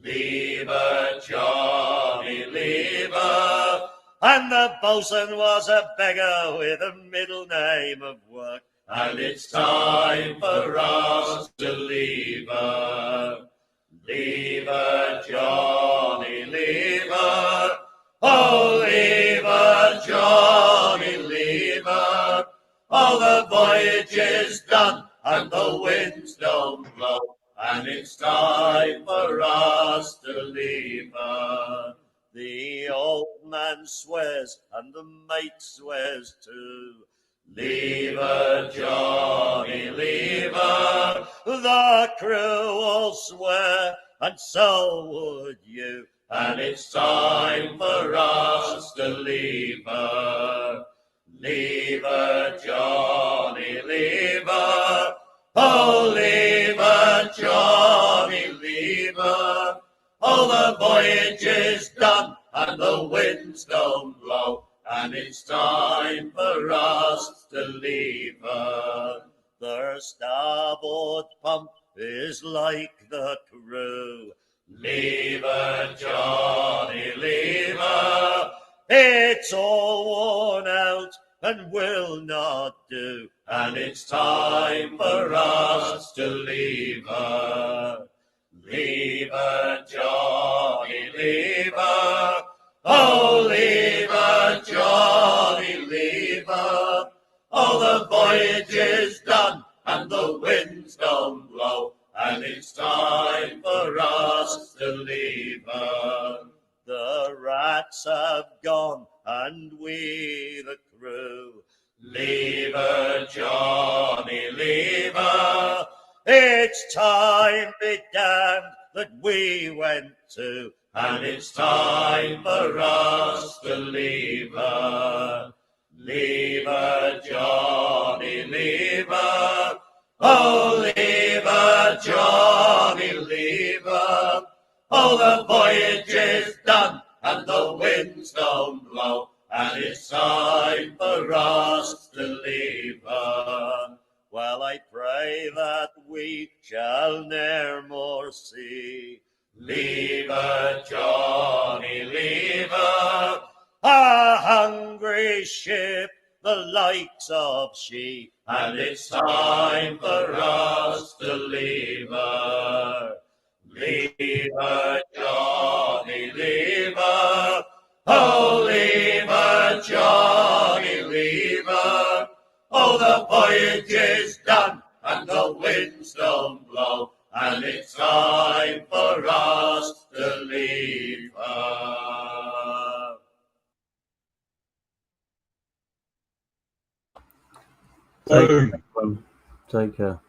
Leave her, Johnny, leave her. And the boatswain was a beggar with a middle name of work, and it's time for us to leave her. Leave her, Johnny, leave her. Oh, leave her, Johnny, leave her. Oh, the voyage is done and the winds don't blow, and it's time for us to leave her. The old man swears and the mate swears too. Leave her, Johnny, leave her. The crew all swear, and so would you, and it's time for us to leave her. Leave her, Johnny, leave her. Oh, leave her, Johnny, leave her. Oh, the voyage is done and the winds don't blow, and it's time for us to leave her. The starboard pump is like the crew. Leave her, Johnny, leave her. It's all worn out and will not do, and it's time for us to leave her. Leave her, Johnny, leave her. Oh, leave her, Johnny, leave her. Oh, the voyage is done and the winds don't blow, and it's time for us to leave her. The rats have gone and we the crew. Leave her, Johnny, leave her. It's time, be damned, that we went to, and it's time for us to leave her. Leave her, Johnny, leave her. Oh, leave her, Johnny, leave her. Oh, the voyage is done and the winds don't blow, and it's time for us to leave her. Well, I pray that we shall ne'er more see. Leave her, Johnny, leave her. A hungry ship, the likes of she, and it's time for us to leave her. Leave her, Johnny, leave her. Oh, leave her, Johnny, leave her. Oh, the voyage is done and the winds don't blow. blow, and it's time for us to leave her. Take care.